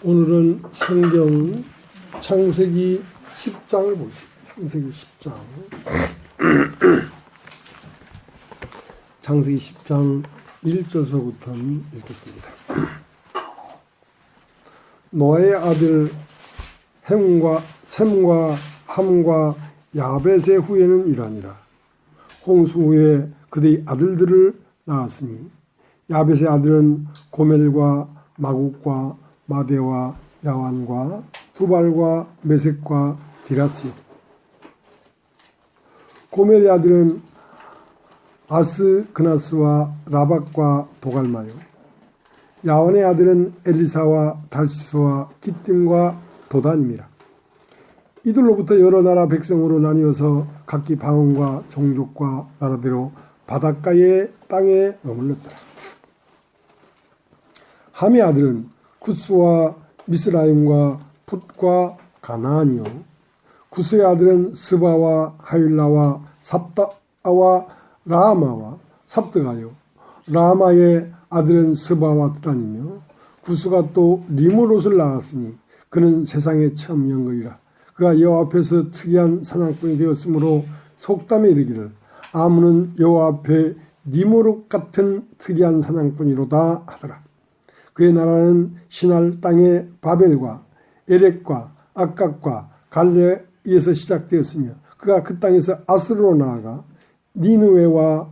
오늘은 성경 창세기 10장을 보겠습니다. 창세기 10장. 창세기 10장 1절서부터 읽겠습니다. 노아의 아들 셈과 함과 야벳의 후예는 이러하니라. 홍수 후에 그들의 아들들을 낳았으니 야벳의 아들은 고멜과 마국과 마대와 야완과 두발과 메색과 디라스. 고멜의 아들은 아스그나스와 라박과 도갈마요. 야완의 아들은 엘리사와 달시스와 기띔과 도단임이라. 이들로부터 여러 나라 백성으로 나뉘어서 각기 방언과 종족과 나라대로 바닷가의 땅에 머물렀더라. 함의 아들은 구스와 미스라임과 풋과 가나안이요. 구스의 아들은 스바와 하윌라와 삽다와 라마와 삽드가요. 라마의 아들은 스바와 드단이며 구스가 또 리므롯을 낳았으니 그는 세상에 처음 연거이라. 그가 여호와 앞에서 특이한 사냥꾼이 되었으므로 속담에 이르기를 아문은 여호와 앞에 리므롯 같은 특이한 사냥꾼이로다 하더라. 그의 나라는 시날 땅의 바벨과 에렉과 악각과 갈레에서 시작되었으며 그가 그 땅에서 아스르로 나아가 니느웨와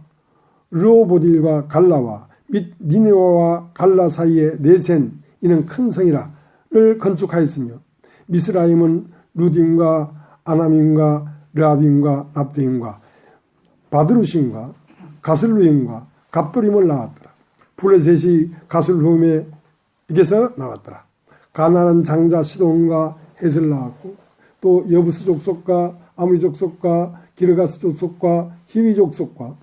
르호보딜과 갈라와 및 니느웨와 갈라 사이에 레센 이는 큰 성이라를 건축하였으며 미스라임은 루딤과 아나밈과 르아빔과 납대임과 바드루심과 가슬루임과 갑도림을 낳았더라. 블레셋이 가슬루임에게서 나왔더라. 가나안은 장자 시돈과 헷을 낳았고 또 여부스 족속과 아므리 족속과 기르가스 족속과 히위 족속과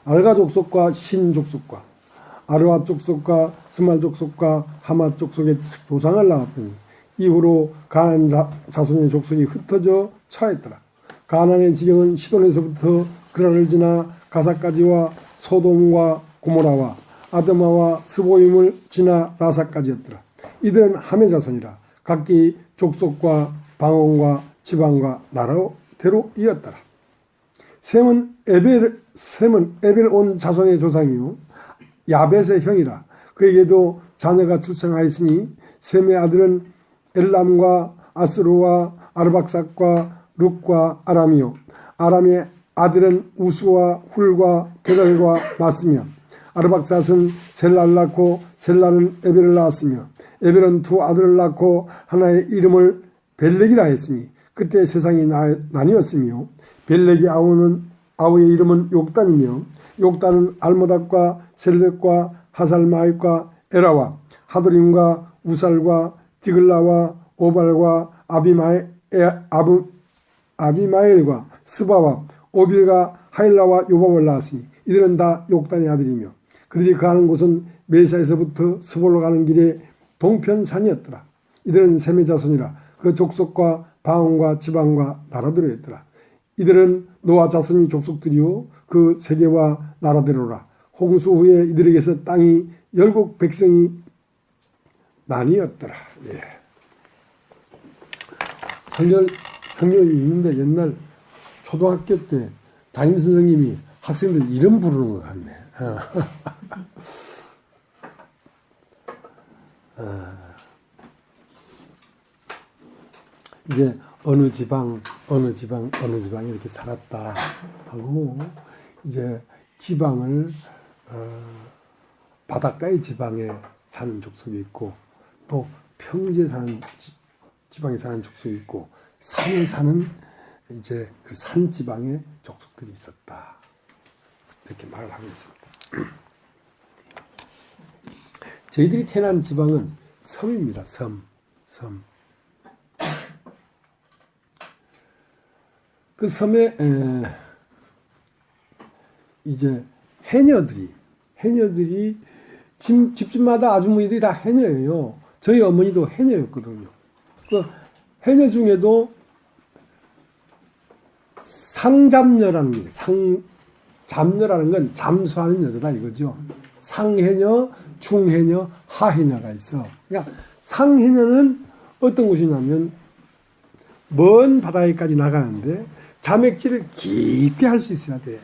알가 족속과 신 족속과 아르압 족속과 스말 족속과 하맛 족속의 조상을 낳았더니 이후로 가나안 자손의 족속이 흩어져 처했더라. 가나안의 지경은 시돈에서부터 그라를 지나 가사까지와 소돔과 고모라와 아드마와 스보임을 지나 라사까지였더라. 이들은 함의 자손이라 각기 족속과 방언과 지방과 나라대로 이었더라. 셈은 에벨 온 자손의 조상이요 야벳의 형이라. 그에게도 자녀가 출생하였으니 셈의 아들은 엘람과 아스루와 아르박삭과 룩과 아람이요 아람의 아들은 우수와 훌과 게달과 마스며 아르박삭은 셀라를 낳고 셀라는 에벨을 낳았으며 에벨은 두 아들을 낳고 하나의 이름을 벨렉이라 했으니 그때 세상이 나뉘었으며 벨렉의 아우의 이름은 욕단이며 욕단은 알모닥과 셀렉과 하살마익과 에라와 하도림과 우살과 디글라와 오발과 아비마엘과 스바와 오빌과 하일라와 요밥을 낳았으니 이들은 다 욕단의 아들이며 그들이 거하는 곳은 메사에서부터 스볼로 가는 길에 동편산이었더라. 이들은 셈의 자손이라 그 족속과 방언과 지방과 나라대로 했더라. 이들은 노아 자손이 족속들이요 그 세계와 나라대로라. 홍수 후에 이들에게서 땅이 열국 백성이 나뉘었더라. 예. 성경이 있는데 옛날 초등학교 때 담임선생님이 학생들 이름 부르는 것 같네. 이제 어느 지방 이렇게 살았다 하고 이제 지방을 바닷가의 지방에 사는 족속이 있고 또 평지에 사는 지방에 사는 족속이 있고 산에 사는 이제 그 산 지방의 족속들이 있었다. 이렇게 말을 하고 있습니다. 저희들이 태어난 지방은 섬입니다. 섬. 그 섬에 이제 해녀들이 집집마다 아주머니들이 다 해녀예요. 저희 어머니도 해녀였거든요. 그 해녀 중에도 상잡녀라는 게 잡녀라는 건 잠수하는 여자다 이거죠. 상해녀, 중해녀, 하해녀가 있어. 그러니까 상해녀는 어떤 곳이냐면 먼 바다에까지 나가는데 자맥질을 깊게 할 수 있어야 돼.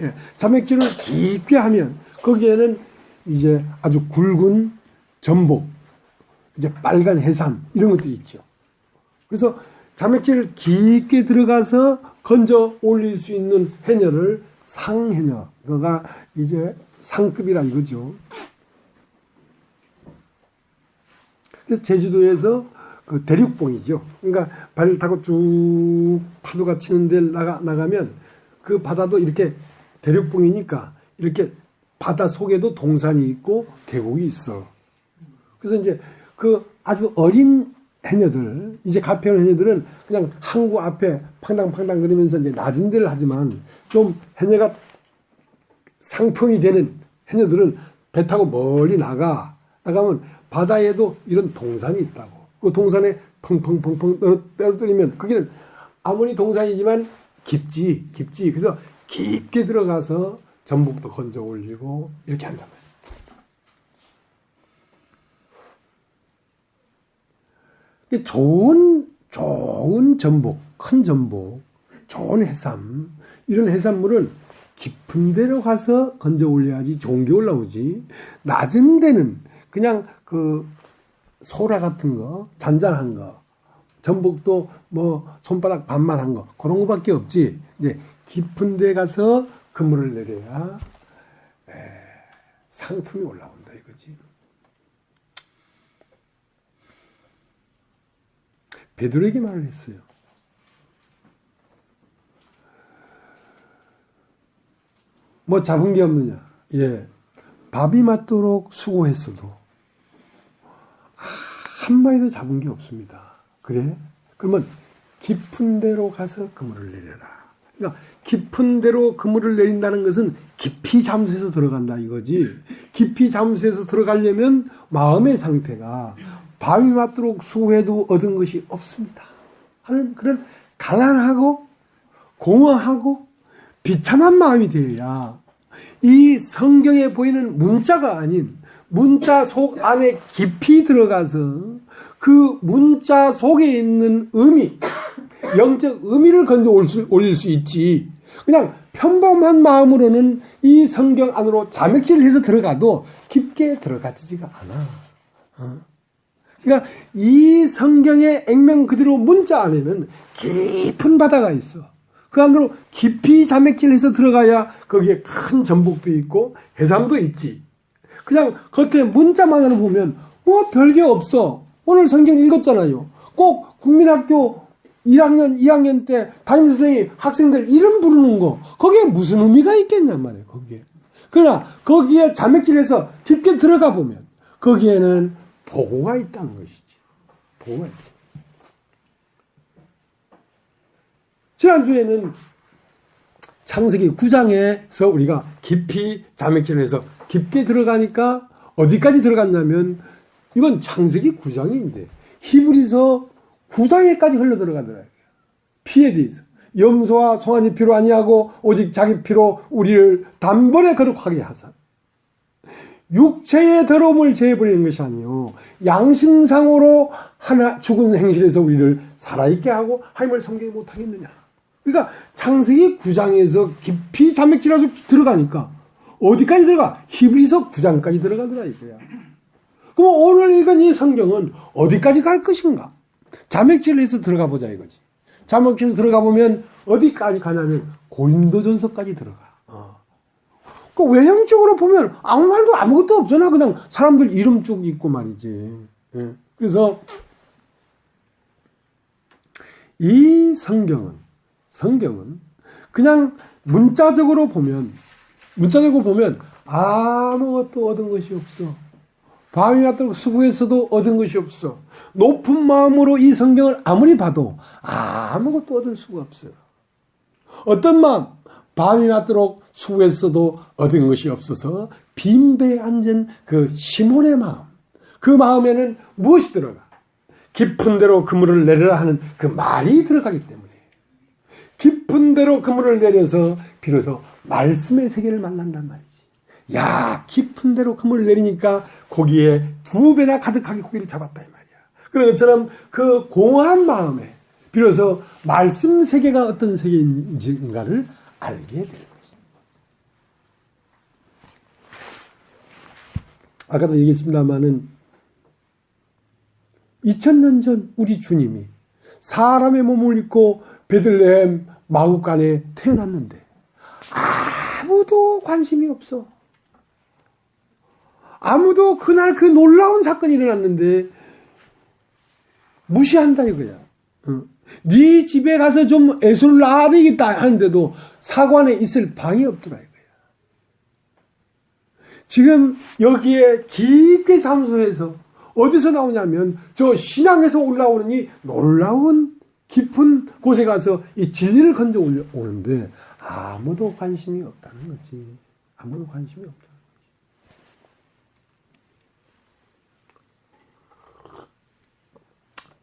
예, 자맥질을 깊게 하면 거기에는 이제 아주 굵은 전복, 이제 빨간 해삼 이런 것들이 있죠. 그래서 자맥질을 깊게 들어가서 건져 올릴 수 있는 해녀를 상해녀, 그가 이제 상급이라 이거죠. 그래서 제주도에서 그 대륙봉이죠. 그러니까 발을 타고 쭉 파도가 치는 데 나가면 그 바다도 이렇게 대륙봉이니까 이렇게 바다 속에도 동산이 있고 계곡이 있어. 그래서 이제 그 아주 어린 해녀들, 이제 가평 해녀들은 그냥 항구 앞에 팡당팡당 그러면서 이제 낮은 데를 하지만 좀 해녀가 상품이 되는 해녀들은 배 타고 멀리 나가면 바다에도 이런 동산이 있다고. 그 동산에 펑펑펑펑 떨어뜨리면 거기는 아무리 동산이지만 깊지. 그래서 깊게 들어가서 전복도 건져 올리고 이렇게 한단 말이에요. 좋은 전복, 큰 전복, 좋은 해삼, 이런 해산물은 깊은 데로 가서 건져 올려야지 좋은 게 올라오지. 낮은 데는 그냥 그 소라 같은 거, 잔잔한 거, 전복도 뭐 손바닥 반만한 거, 그런 거밖에 없지. 이제 깊은 데 가서 그물을 내려야 상품이 올라온다 이거지. 베드로에게 말을 했어요. 뭐 잡은 게 없느냐? 예, 밥이 맞도록 수고했어도 한 마리도 잡은 게 없습니다. 그래? 그러면 깊은 데로 가서 그물을 내려라. 그러니까 깊은 데로 그물을 내린다는 것은 깊이 잠수해서 들어간다 이거지. 깊이 잠수해서 들어가려면 마음의 상태가 밥이 맞도록 수고해도 얻은 것이 없습니다 하는 그런 가난하고 공허하고 비참한 마음이 되어야 이 성경에 보이는 문자가 아닌 문자 속 안에 깊이 들어가서 그 문자 속에 있는 의미, 영적 의미를 건져 올릴 수 있지. 그냥 평범한 마음으로는 이 성경 안으로 자맥질을 해서 들어가도 깊게 들어가지가 않아. 그러니까 이 성경의 액면 그대로 문자 안에는 깊은 바다가 있어. 그 안으로 깊이 자맥질해서 들어가야 거기에 큰 전복도 있고 해삼도 있지. 그냥 겉에 문자만으로 보면 뭐 별게 없어. 오늘 성경 읽었잖아요. 꼭 국민학교 1학년, 2학년 때 담임선생이 학생들 이름 부르는 거 거기에 무슨 의미가 있겠냔 말이에요. 거기에. 그러나 거기에 자맥질해서 깊게 들어가 보면 거기에는 보고가 있다는 것이지. 보고가 있다. 지난주에는 창세기 9장에서 우리가 깊이 자맥질을 해서 깊게 들어가니까 어디까지 들어갔냐면 이건 창세기 9장인데 히브리서 9장에까지 흘러 들어가더라고요. 피에 대해서. 염소와 송아지 피로 아니하고 오직 자기 피로 우리를 단번에 거룩하게 하사. 육체의 더러움을 제해버리는 것이 아니요 양심상으로 하나 죽은 행실에서 우리를 살아있게 하고 하나님을 섬기지 못하겠느냐. 그러니까 창세기 9장에서 깊이 자맥질해서 들어가니까 어디까지 들어가? 히브리서 9장까지 들어가더라 이거야. 그럼 오늘 읽은 이 성경은 어디까지 갈 것인가? 자맥질을 해서 들어가 보자 이거지. 자맥질에서 들어가 보면 어디까지 가냐면 고린도전서까지 들어가. 그 외형적으로 보면 아무 말도 아무것도 없잖아. 그냥 사람들 이름 쭉 있고 말이지. 예. 그래서 이 성경은 그냥 문자적으로 보면 아무것도 얻은 것이 없어. 밤이 맞도록 수고했어도 얻은 것이 없어. 높은 마음으로 이 성경을 아무리 봐도 아무것도 얻을 수가 없어요. 어떤 마음? 밤이 맞도록 수고했어도 얻은 것이 없어서 빈배에 앉은 그 시몬의 마음. 그 마음에는 무엇이 들어가? 깊은 데로 그물을 내려라 하는 그 말이 들어가기 때문에 깊은 데로 그물을 내려서 비로소 말씀의 세계를 만난단 말이지. 야, 깊은 데로 그물 내리니까 고기에 2배나 가득하게 고기를 잡았다 이 말이야. 그런 것처럼 그 공허한 마음에 비로소 말씀 세계가 어떤 세계인가를 알게 되는 것입니다. 아까도 얘기했습니다마는 2000년 전 우리 주님이 사람의 몸을 입고 베들레헴 마구간에 태어났는데 아무도 관심이 없어. 아무도 그날 그 놀라운 사건이 일어났는데 무시한다 이거야. 네 집에 가서 좀 애술 낳아야 되겠다 하는데도 사관에 있을 방이 없더라 이거야. 지금 여기에 깊게 참수해서 어디서 나오냐면 저 신앙에서 올라오는 이 놀라운 깊은 곳에 가서 이 진리를 건져 오는데 아무도 관심이 없다는 거지. 아무도 관심이 없다.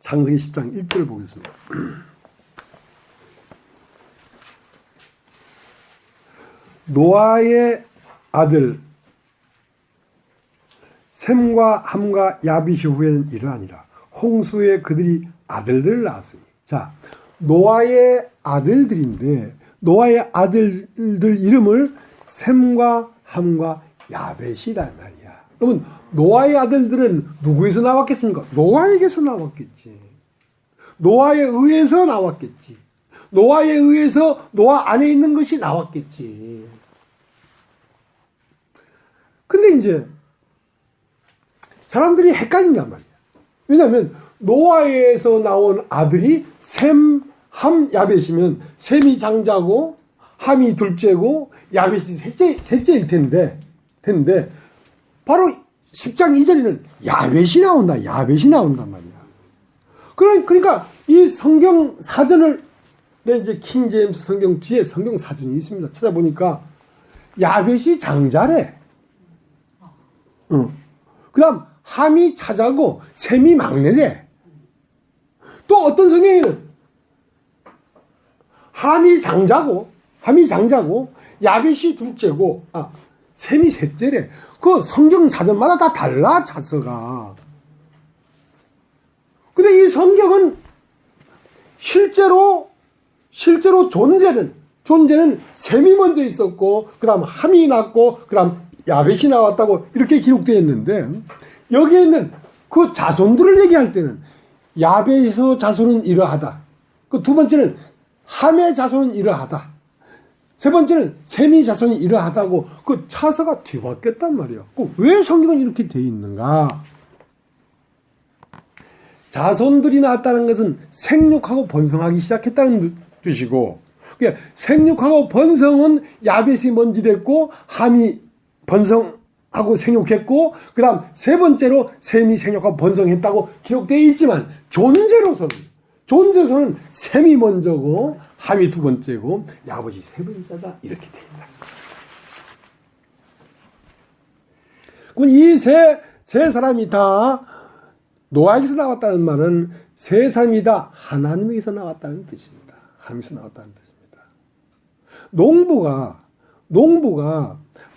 창세기 10장 1절을 보겠습니다. 노아의 아들 셈과 함과 야빗 후에는 이러하니라. 홍수에 그들이 아들들을 낳았으니. 자, 노아의 아들들인데 노아의 아들들 이름을 셈과 함과 야벳이란 말이야. 그러면 노아의 아들들은 누구에서 나왔겠습니까? 노아에게서 나왔겠지. 노아에 의해서 나왔겠지. 노아에 의해서 노아 안에 있는 것이 나왔겠지. 근데 이제 사람들이 헷갈린단 말이야. 왜냐하면 노아에서 나온 아들이 셈, 함, 야벳이면 셈이 장자고 함이 둘째고 야벳이 셋째일 텐데 바로 10장 2절에는 야벳이 나온다. 야벳이 나온단 말이야. 그러니까 이 성경 사전을 이제 킹 제임스 성경 뒤에 성경 사전이 있습니다. 찾아보니까 야벳이 장자래. 그다음 함이 차자고 셈이 막내래. 또 어떤 성경에는 함이 장자고 야벳이 둘째고 셈이 셋째래. 그 성경 사전마다 다 달라 차서가. 근데 이 성경은 실제로 존재는 셈이 먼저 있었고 그다음 함이 났고 그다음 야벳이 나왔다고 이렇게 기록되어 있는데 여기에 있는 그 자손들을 얘기할 때는 야벳의 자손은 이러하다. 그 두 번째는 함의 자손은 이러하다. 세 번째는 셈의 자손이 이러하다고 그 차서가 뒤바뀌었단 말이에요. 왜 성경은 이렇게 되어 있는가? 자손들이 나왔다는 것은 생육하고 번성하기 시작했다는 뜻이고, 그러니까 생육하고 번성은 야벳이 먼저 됐고 함이 번성하고 생육했고 그 다음 세 번째로 셈이 생육하고 번성했다고 기록되어 있지만 존재로서는 셈이 먼저고 함이 두 번째고 야벳이 세 번째다 이렇게 되어 있다. 그럼 이 세 사람이 다 노아에게서 나왔다는 말은 세 사람이 다 하나님에게서 나왔다는 뜻입니다. 하나님에서 나왔다는 뜻입니다. 농부가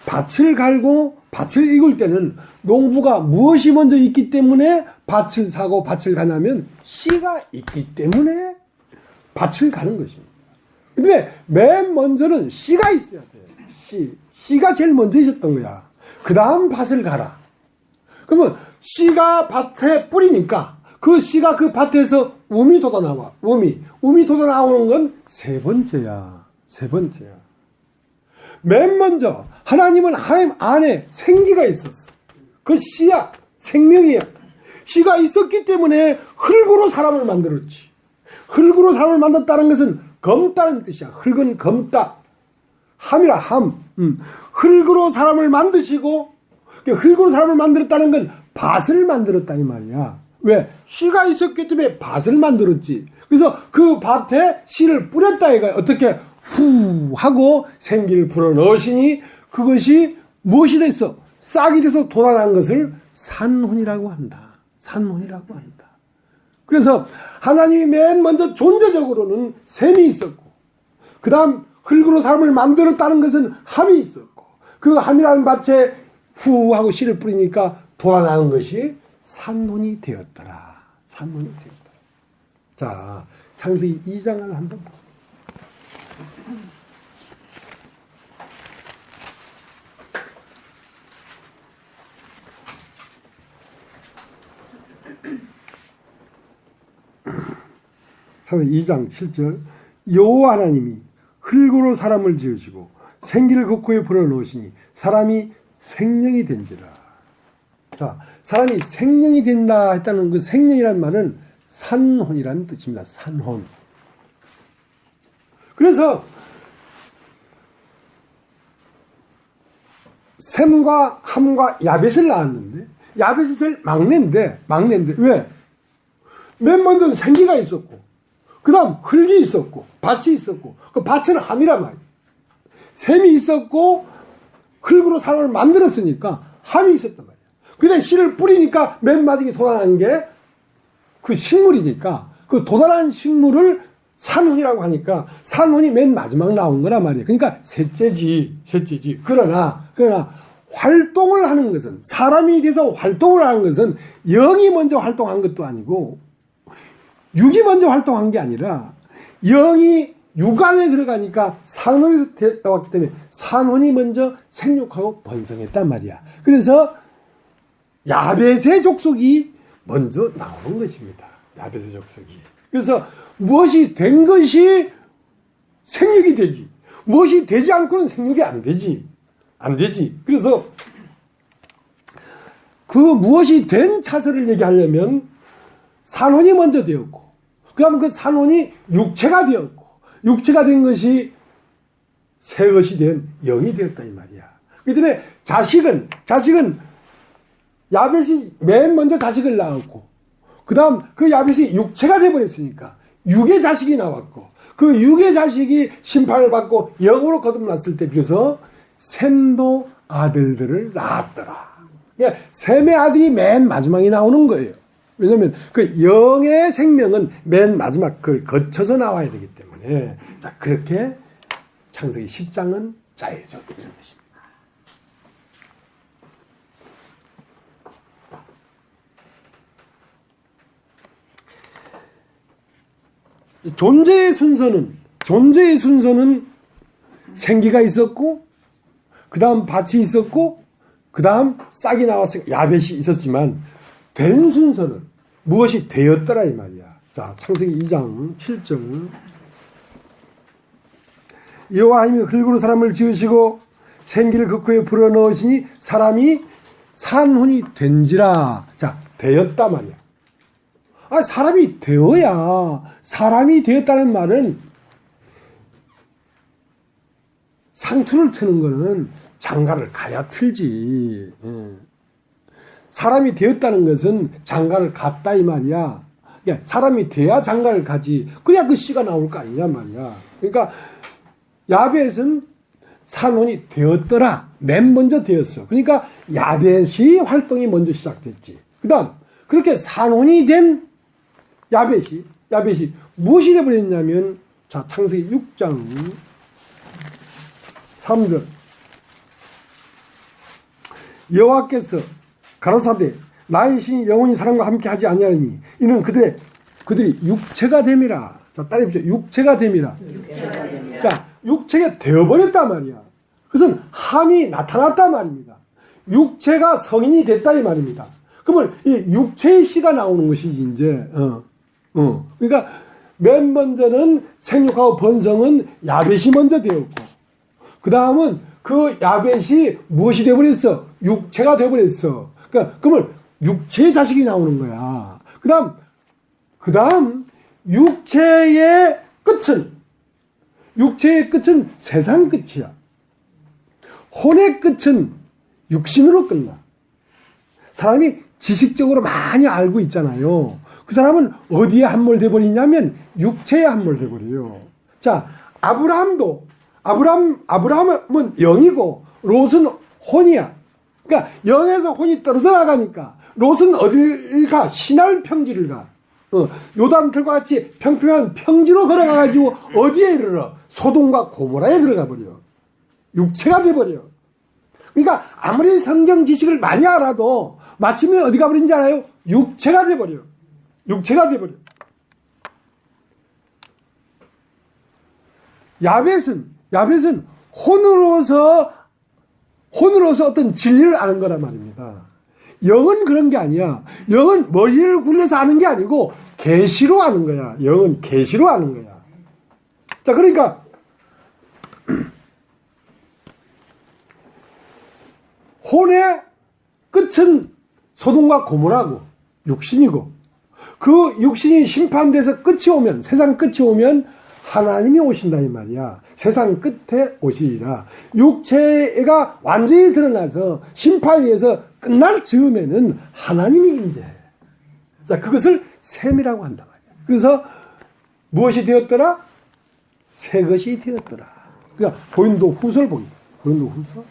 밭을 갈고 밭을 익을 때는 농부가 무엇이 먼저 있기 때문에 밭을 사고 밭을 가냐면 씨가 있기 때문에 밭을 가는 것입니다. 근데 맨 먼저는 씨가 있어야 돼요. 씨가 제일 먼저 있었던 거야. 그 다음 밭을 가라. 그러면 씨가 밭에 뿌리니까 그 씨가 그 밭에서 움이 돋아나와. 움이 돋아나오는 건 세 번째야. 맨 먼저 하나님은 하나님 안에 생기가 있었어. 그 씨야. 생명이야. 씨가 있었기 때문에 흙으로 사람을 만들었지. 흙으로 사람을 만들었다는 것은 검다는 뜻이야. 흙은 검다. 함이라 함. 흙으로 사람을 만드시고 흙으로 사람을 만들었다는 건 밭을 만들었다니 말이야. 왜? 씨가 있었기 때문에 밭을 만들었지. 그래서 그 밭에 씨를 뿌렸다 이거야. 어떻게? 후 하고 생기를 불어넣으시니 그것이 무엇이 됐어? 싹이 돼서 돋아난 것을 산혼이라고 한다. 그래서 하나님이 맨 먼저 존재적으로는 셈이 있었고 그 다음 흙으로 사람을 만들었다는 것은 함이 있었고 그 함이라는 밭에 후 하고 씨를 뿌리니까 돌아나는 것이 산혼이 되었더라. 산혼이 되었더라. 자, 창세기 2장을 한번 봐. 창세기 2장 7절 여호와 하나님이 흙으로 사람을 지으시고 생기를 그 코에 불어넣으시니 사람이 생명이 된지라. 자, 사람이 생명이 된다 했다는 그 생명이란 말은 산혼이라는 뜻입니다. 산혼. 그래서 셈과 함과 야벳을 낳았는데 야벳이 제일 막내인데 왜? 맨 먼저 생기가 있었고 그 다음 흙이 있었고 밭이 있었고 그 밭은 함이란 말이에요. 셈이 있었고 흙으로 사람을 만들었으니까 함이 있었단 말이에요. 그 다음에 씨를 뿌리니까 맨 마지막에 돋아난 게 그 식물이니까 그 돋아난 식물을 산혼이라고 하니까 산혼이 맨 마지막 나온 거란 말이에요. 그러니까 셋째지. 그러나 활동을 하는 것은 사람이 돼서 활동을 하는 것은 영이 먼저 활동한 것도 아니고 육이 먼저 활동한 게 아니라 영이 육 안에 들어가니까 산혼이 나왔기 때문에 산혼이 먼저 생육하고 번성했단 말이야. 그래서 야벳의 족속이 먼저 나오는 것입니다. 야벳의 족속이. 그래서 무엇이 된 것이 생육이 되지. 무엇이 되지 않고는 생육이 안 되지. 안 되지. 그래서 그 무엇이 된 차세를 얘기하려면 산혼이 먼저 되었고 그 다음 그 산혼이 육체가 되었고 육체가 된 것이 새 것이 된 영이 되었다 이 말이야. 그 때문에 자식은 야벳이 맨 먼저 자식을 낳았고 그 다음 그 야벳이 육체가 되어버렸으니까 육의 자식이 나왔고 그 육의 자식이 심판을 받고 영으로 거듭났을 때 비로소 셈도 아들들을 낳았더라. 그러니까 셈의 아들이 맨 마지막에 나오는 거예요. 왜냐하면 그 영의 생명은 맨 마지막 그걸 거쳐서 나와야 되기 때문에 자 그렇게 창세기 10장은 짜여져 있는 것입니다. 존재의 순서는 생기가 있었고 그 다음 밭이 있었고 그 다음 싹이 나와서 야벳이 있었지만 된 순서는 무엇이 되었더라 이 말이야. 자, 창세기 2장 7절 여호와 하나님이 흙으로 사람을 지으시고 생기를 그 코에 불어넣으시니 사람이 산혼이 된지라. 자, 되었다 말이야. 사람이 되어야 사람이 되었다는 말은 상투를 트는 거는 장가를 가야 틀지. 사람이 되었다는 것은 장가를 갔다 이 말이야. 그러니까 사람이 돼야 장가를 가지. 그래야 그 씨가 나올 거 아니냐 말이야. 그러니까 야벳은 산혼이 되었더라. 맨 먼저 되었어. 그러니까 야벳이 활동이 먼저 시작됐지. 그 다음 그렇게 산혼이 된 야벳이 무엇이 되어버렸냐면 자 창세기 6장 3절 여호와께서 가라사대 나의 신이 영원히 사람과 함께 하지 아니하니 이는 그들이 육체가 됨이라. 자 따라해보세요. 육체가 됨이라. 자 육체가 되어버렸단 말이야. 그것은 함이 나타났단 말입니다. 육체가 성인이 됐다 이 말입니다. 그러면 이 육체의 씨가 나오는 것이지 이제 그러니까 맨 먼저는 생육하고 번성은 야벳이 먼저 되었고 그 다음은 그 야벳이 무엇이 되어버렸어? 육체가 되어버렸어. 그러니까 그러면 육체의 자식이 나오는 거야. 그 다음 육체의 끝은 세상 끝이야. 혼의 끝은 육신으로 끝나. 사람이 지식적으로 많이 알고 있잖아요. 그 사람은 어디에 함몰돼 버리냐면 육체에 함몰돼 버려요. 자, 아브라함은 영이고 롯은 혼이야. 그러니까 영에서 혼이 떨어져 나가니까 롯은 어딜 가? 신할 평지를 가. 요단들과 같이 평평한 평지로 걸어가가지고 어디에 이르러? 소돔과 고모라에 들어가 버려. 육체가 돼버려. 그러니까 아무리 성경 지식을 많이 알아도 마침내 어디 가버린지 알아요? 육체가 돼버려요. 육체가 돼버려요. 야벳은 혼으로서 어떤 진리를 아는 거란 말입니다. 영은 그런 게 아니야. 영은 머리를 굴려서 아는 게 아니고 계시로 아는 거야. 영은 계시로 아는 거야. 자, 그러니까 혼의 끝은 소돔과 고모라고 육신이고, 그 육신이 심판돼서 끝이 오면, 세상 끝이 오면 하나님이 오신다 이 말이야. 세상 끝에 오시리라. 육체가 완전히 드러나서 심판에 의해서 끝날 즈음에는 하나님이 임재해. 자, 그것을 셈이라고 한단 말이야. 그래서 무엇이 되었더라? 새 것이 되었더라. 그러니까 고린도 후서를 보기. 고린도 후서.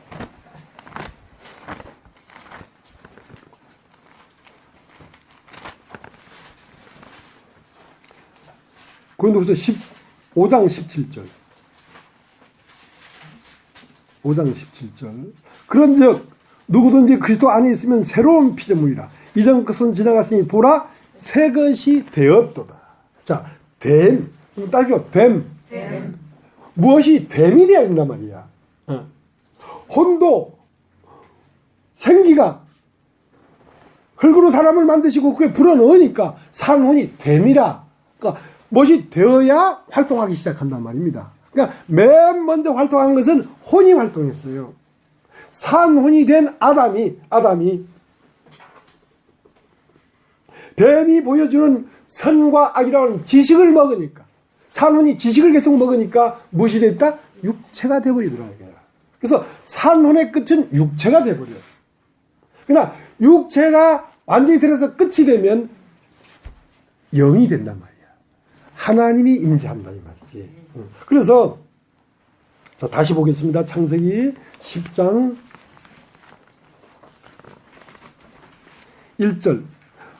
고린도후서 5장 17절. 5장 17절. 그런즉 누구든지 그리스도 안에 있으면 새로운 피조물이라. 이전 것은 지나갔으니 보라 새 것이 되었도다. 자, 됨. 따지고 됨. 무엇이 됨이 되어야 된단 말이야. 혼도 생기가 흙으로 사람을 만드시고 그게 불어넣으니까 산혼이 됨이라. 그러니까 무엇이 되어야 활동하기 시작한단 말입니다. 그러니까 맨 먼저 활동한 것은 혼이 활동했어요. 산혼이 된 아담이 뱀이 보여주는 선과 악이라는 지식을 먹으니까, 산혼이 지식을 계속 먹으니까 무엇이 됐다? 육체가 되어버리더라 이거야. 그래서 산혼의 끝은 육체가 되어버려요. 그러나 육체가 완전히 들어서 끝이 되면 영이 된단 말이야. 하나님이 임재한다 이 말이지. 그래서 자, 다시 보겠습니다. 창세기 10장 1절.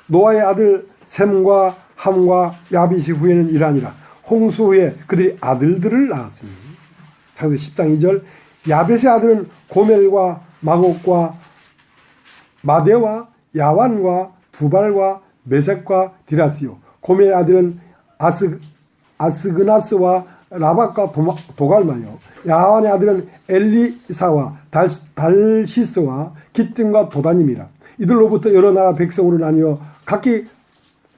노아의 아들 셈과 함과 야벳이 후에는 이러하니라. 홍수 후에 그들이 아들들을 낳았으니. 창세기 10장 2절. 야벳의 아들은 고멜과 마곡과 마대와 야완과 두발과 메색과 디라스요. 고멜의 아들은 아스그나스와 라박과 도갈마요. 야완의 아들은 엘리사와 달시스와 기뜸과 도다님이라. 이들로부터 여러 나라 백성으로 나뉘어 각기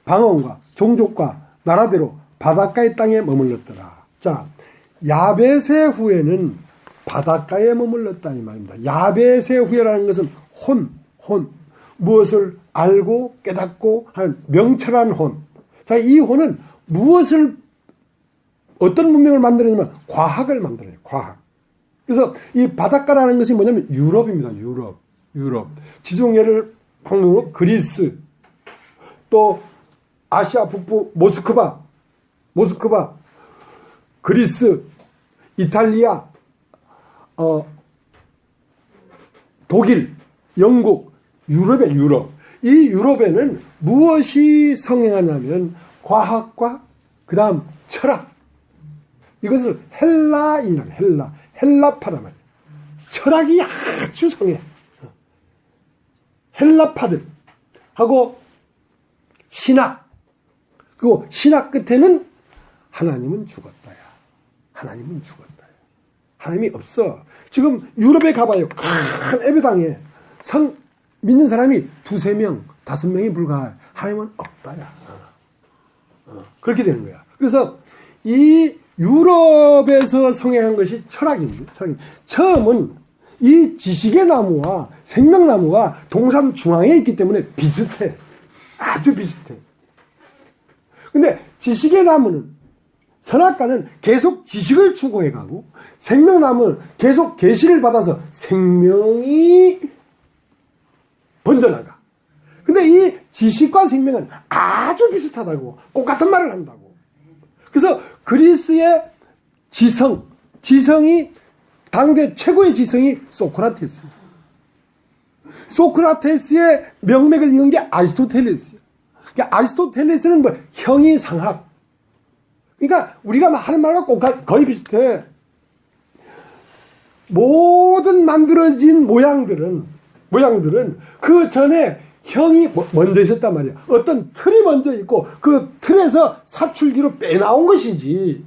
방언과 종족과 나라대로 바닷가의 땅에 머물렀더라. 자, 야벳의 후에는 바닷가에 머물렀다 이 말입니다. 야벳의 후에라는 것은 혼, 무엇을 알고 깨닫고 하는 명철한 혼. 자, 이 혼은 무엇을, 어떤 문명을 만들어내냐면 과학을 만들어요. 과학. 그래서 이 바닷가라는 것이 뭐냐면 유럽입니다. 유럽. 지중해를 방면으로 그리스, 또 아시아 북부 모스크바, 그리스, 이탈리아, 독일, 영국, 유럽. 이 유럽에는 무엇이 성행하냐면 과학과 그 다음 철학. 이것을 헬라인이라고 헬라파란 말이에요. 철학이 아주 성해. 헬라파들 하고 신학. 그리고 신학 끝에는 하나님은 죽었다야. 하나님이 없어. 지금 유럽에 가봐요. 큰 에베당에 믿는 사람이 2-3명, 5명이 불과해. 하나님은 없다야. 그렇게 되는 거야. 그래서 이 유럽에서 성행한 것이 철학입니다. 처음은 이 지식의 나무와 생명나무가 동산 중앙에 있기 때문에 비슷해. 아주 비슷해. 근데 지식의 나무는, 선악과는 계속 지식을 추구해가고 생명나무는 계속 계시를 받아서 생명이 번져나가. 근데 이 지식과 생명은 아주 비슷하다고, 똑같은 말을 한다고. 그래서 그리스의 지성이 당대 최고의 지성이 소크라테스예요. 소크라테스의 명맥을 이은 게 아리스토텔레스예요. 그러니까 아리스토텔레스는 뭐 형이상학. 그러니까 우리가 하는 말과 거의 비슷해. 모든 만들어진 모양들은 그 전에 형이 먼저 있었단 말이야. 어떤 틀이 먼저 있고 그 틀에서 사출기로 빼나온 것이지.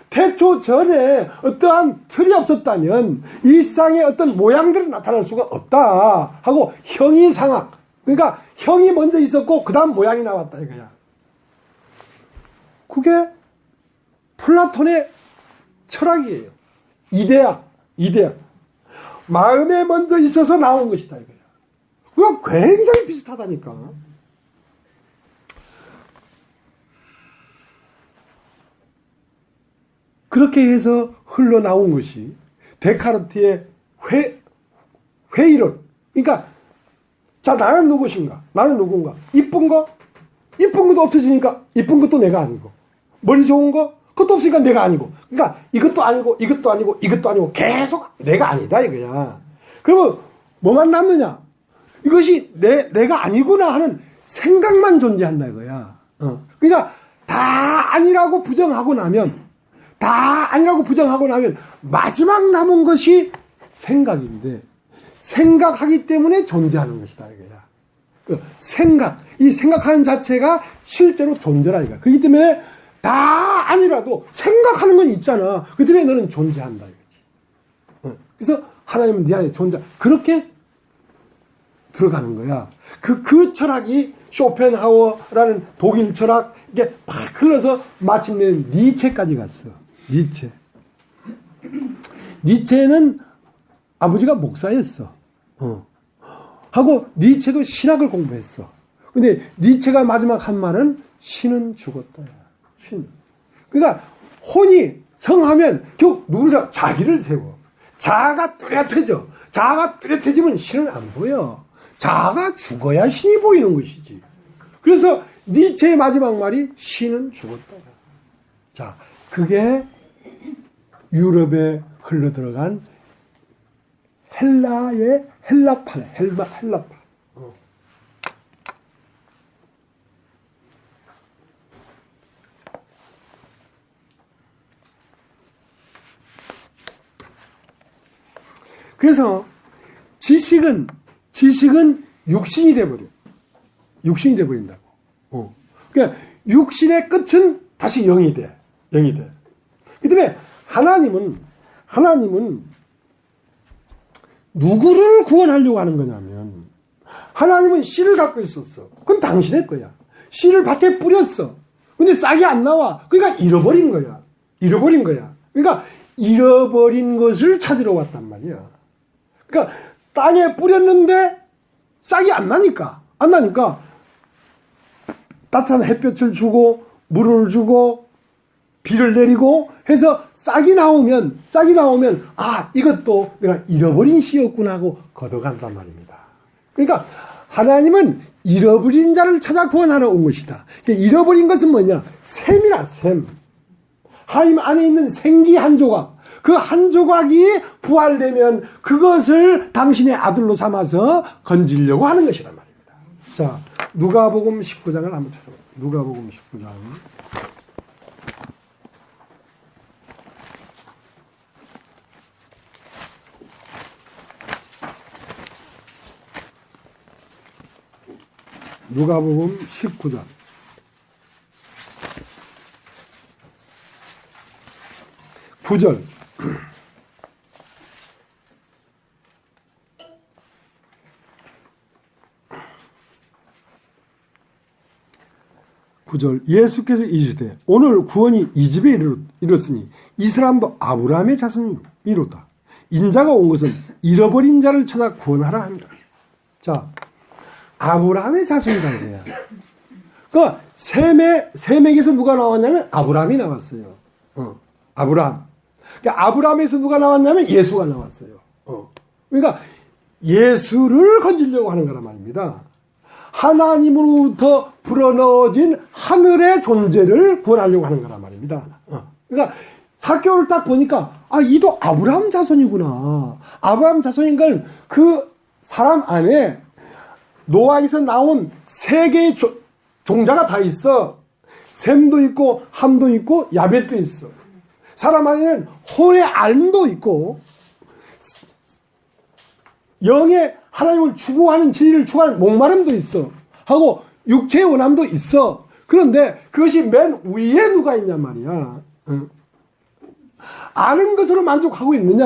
태초 전에 어떠한 틀이 없었다면 일상의 어떤 모양들이 나타날 수가 없다 하고 형이 상학. 그러니까 형이 먼저 있었고 그 다음 모양이 나왔다 이거야. 그게 플라톤의 철학이에요. 이데아. 마음에 먼저 있어서 나온 것이다 이거야. 그거 굉장히 비슷하다니까. 그렇게 해서 흘러나온 것이 데카르트의 회의론. 그러니까 자, 나는 누구신가? 나는 누군가? 이쁜 것도 없어지니까 이쁜 것도 내가 아니고, 머리 좋은 거 그것도 없으니까 내가 아니고, 그러니까 이것도 아니고 이것도 아니고 이것도 아니고 계속 내가 아니다 이거야. 그러면 뭐만 남느냐? 이것이 내가 아니구나 하는 생각만 존재한다 이거야. 그러니까 다 아니라고 부정하고 나면 마지막 남은 것이 생각인데, 생각하기 때문에 존재하는 것이다 이거야. 이 생각하는 자체가 실제로 존재라 이거야. 그렇기 때문에 다 아니라도 생각하는 건 있잖아. 그 때문에 너는 존재한다 이거지. 그래서 하나님은 네 안에 존재. 그렇게 들어가는 거야. 그 철학이 쇼펜하우어라는 독일 철학, 이게 막 흘러서 마침내 니체까지 갔어. 니체는 아버지가 목사였어. 하고 니체도 신학을 공부했어. 근데 니체가 마지막 한 말은 신은 죽었다. 신. 그러니까 혼이 성하면 결국 누구를 자기를 세워. 자아가 뚜렷해져. 자아가 뚜렷해지면 신은 안 보여. 자아가 죽어야 신이 보이는 것이지. 그래서 니체의 마지막 말이 신은 죽었다. 자, 그게 유럽에 흘러들어간 헬라의 헬라파. 그래서 지식은 육신이 돼버려. 육신이 돼버린다고. 그러니까 육신의 끝은 다시 영이 돼. 그 다음에 하나님은 누구를 구원하려고 하는 거냐면, 하나님은 씨를 갖고 있었어. 그건 당신의 거야. 씨를 밭에 뿌렸어. 근데 싹이 안 나와. 그러니까 잃어버린 거야. 그러니까 잃어버린 것을 찾으러 왔단 말이야. 그러니까 땅에 뿌렸는데 싹이 안 나니까 따뜻한 햇볕을 주고 물을 주고 비를 내리고 해서 싹이 나오면 이것도 내가 잃어버린 씨였구나 하고 걷어간단 말입니다. 그러니까 하나님은 잃어버린 자를 찾아 구원하러 온 것이다. 그러니까 잃어버린 것은 뭐냐? 샘이라, 샘. 하나님 안에 있는 생기 한 조각. 그 한 조각이 부활되면 그것을 당신의 아들로 삼아서 건지려고 하는 것이란 말입니다. 자, 누가복음 19장을 한번 찾아봐요. 누가복음 19장. 누가복음 19장. 9절. 9절. 예수께서 이르시되 오늘 구원이 이 집에 이르렀으니 이 사람도 아브라함의 자손이로다. 인자가 온 것은 잃어버린 자를 찾아 구원하라 함이라. 자, 아브라함의 자손이다 이거야. 그 셈에게서 누가 나왔냐면 아브라함이 나왔어요. 아브라함. 그러니까 아브라함에서 누가 나왔냐면 예수가 나왔어요. 그러니까 예수를 건지려고 하는 거란 말입니다. 하나님으로부터 불어넣어진 하늘의 존재를 구원하려고 하는 거란 말입니다. 그러니까 사개오를 딱 보니까 이도 아브라함 자손이구나. 아브라함 야손인 건 그 사람 안에 노아에서 나온 세 개의 종자가 다 있어. 셈도 있고 함도 있고 야벳도 있어. 사람 안에는 혼의 알도 있고 영의 하나님을 추구하는 진리를 추구하는 목마름도 있어. 하고 육체의 원함도 있어. 그런데 그것이 맨 위에 누가 있냐 말이야. 아는 것으로 만족하고 있느냐?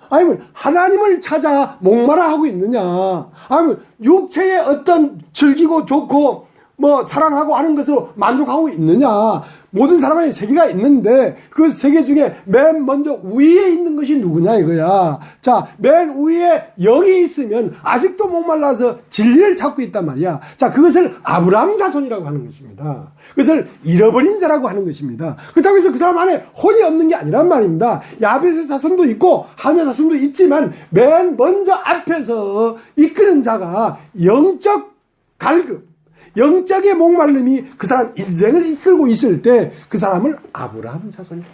아니면 하나님을 찾아 목마라 하고 있느냐? 아니면 육체의 어떤 즐기고 좋고 뭐 사랑하고 하는 것으로 만족하고 있느냐? 모든 사람의 세계가 있는데 그 세계 중에 맨 먼저 위에 있는 것이 누구냐 이거야. 자, 맨 위에 영이 있으면 아직도 목말라서 진리를 찾고 있단 말이야. 자, 그것을 아브라함 자손이라고 하는 것입니다. 그것을 잃어버린 자라고 하는 것입니다. 그렇다고 해서 그 사람 안에 혼이 없는 게 아니란 말입니다. 야벳의 자손도 있고 함의 자손도 있지만 맨 먼저 앞에서 이끄는 자가 영적 갈급, 영적의 목마름이 그 사람 인생을 이끌고 있을 때 그 사람을 아브라함 자손이다.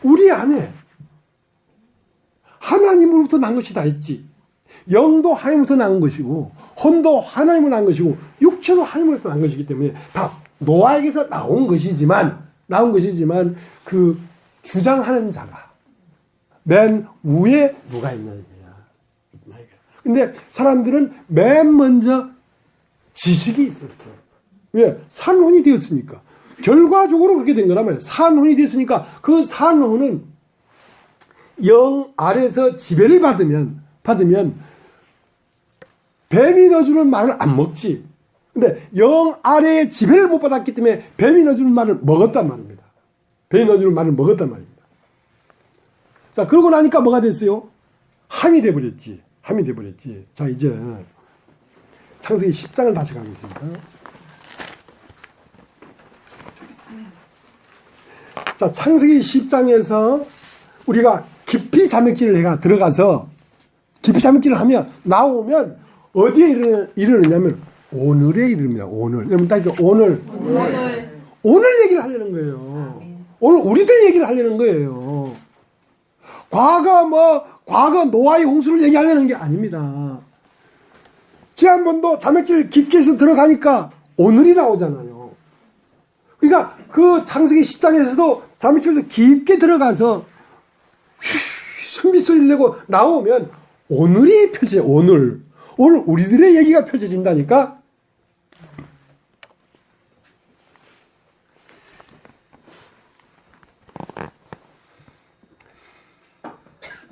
우리 안에 하나님으로부터 난 것이 다 있지. 영도 하나님으로부터 난 것이고 혼도 하나님으로부터 난 것이고 육체도 하나님으로부터 난 것이기 때문에 다 노아에게서 나온 것이지만 그 주장하는 자가 맨 위에 누가 있냐 이거야. 근데 사람들은 맨 먼저 지식이 있었어. 왜? 산혼이 되었으니까. 결과적으로 그렇게 된 거란 말이야. 산혼이 됐으니까 그 산혼은 영 아래서 지배를 받으면 뱀이 넣어주는 말을 안 먹지. 근데 영 아래에 지배를 못 받았기 때문에 뱀이 넣어주는 말을 먹었단 말입니다. 뱀이 넣어주는 말을 먹었단 말입니다. 자, 그러고 나니까 뭐가 됐어요? 함이 돼버렸지. 함이 돼버렸지. 자, 이제 창세기 10장을 다시 가겠습니다. 자, 창세기 10장에서 우리가 깊이 자맥질을 해가 들어가서 깊이 자맥질을 하면 나오면 어디에 이르느냐면 오늘에 이릅니다. 오늘. 여러분 딱 오늘 얘기를 하려는 거예요. 오늘 우리들 얘기를 하려는 거예요. 과거 노아의 홍수를 얘기하려는 게 아닙니다. 지난번도 자맥질 깊게 해서 들어가니까 오늘이 나오잖아요. 그러니까 그 창세기 10장에서도 자맥질에서 깊게 들어가서 숨비소리를 내고 나오면 오늘이 펼쳐져요. 오늘 우리들의 얘기가 펼쳐진다니까.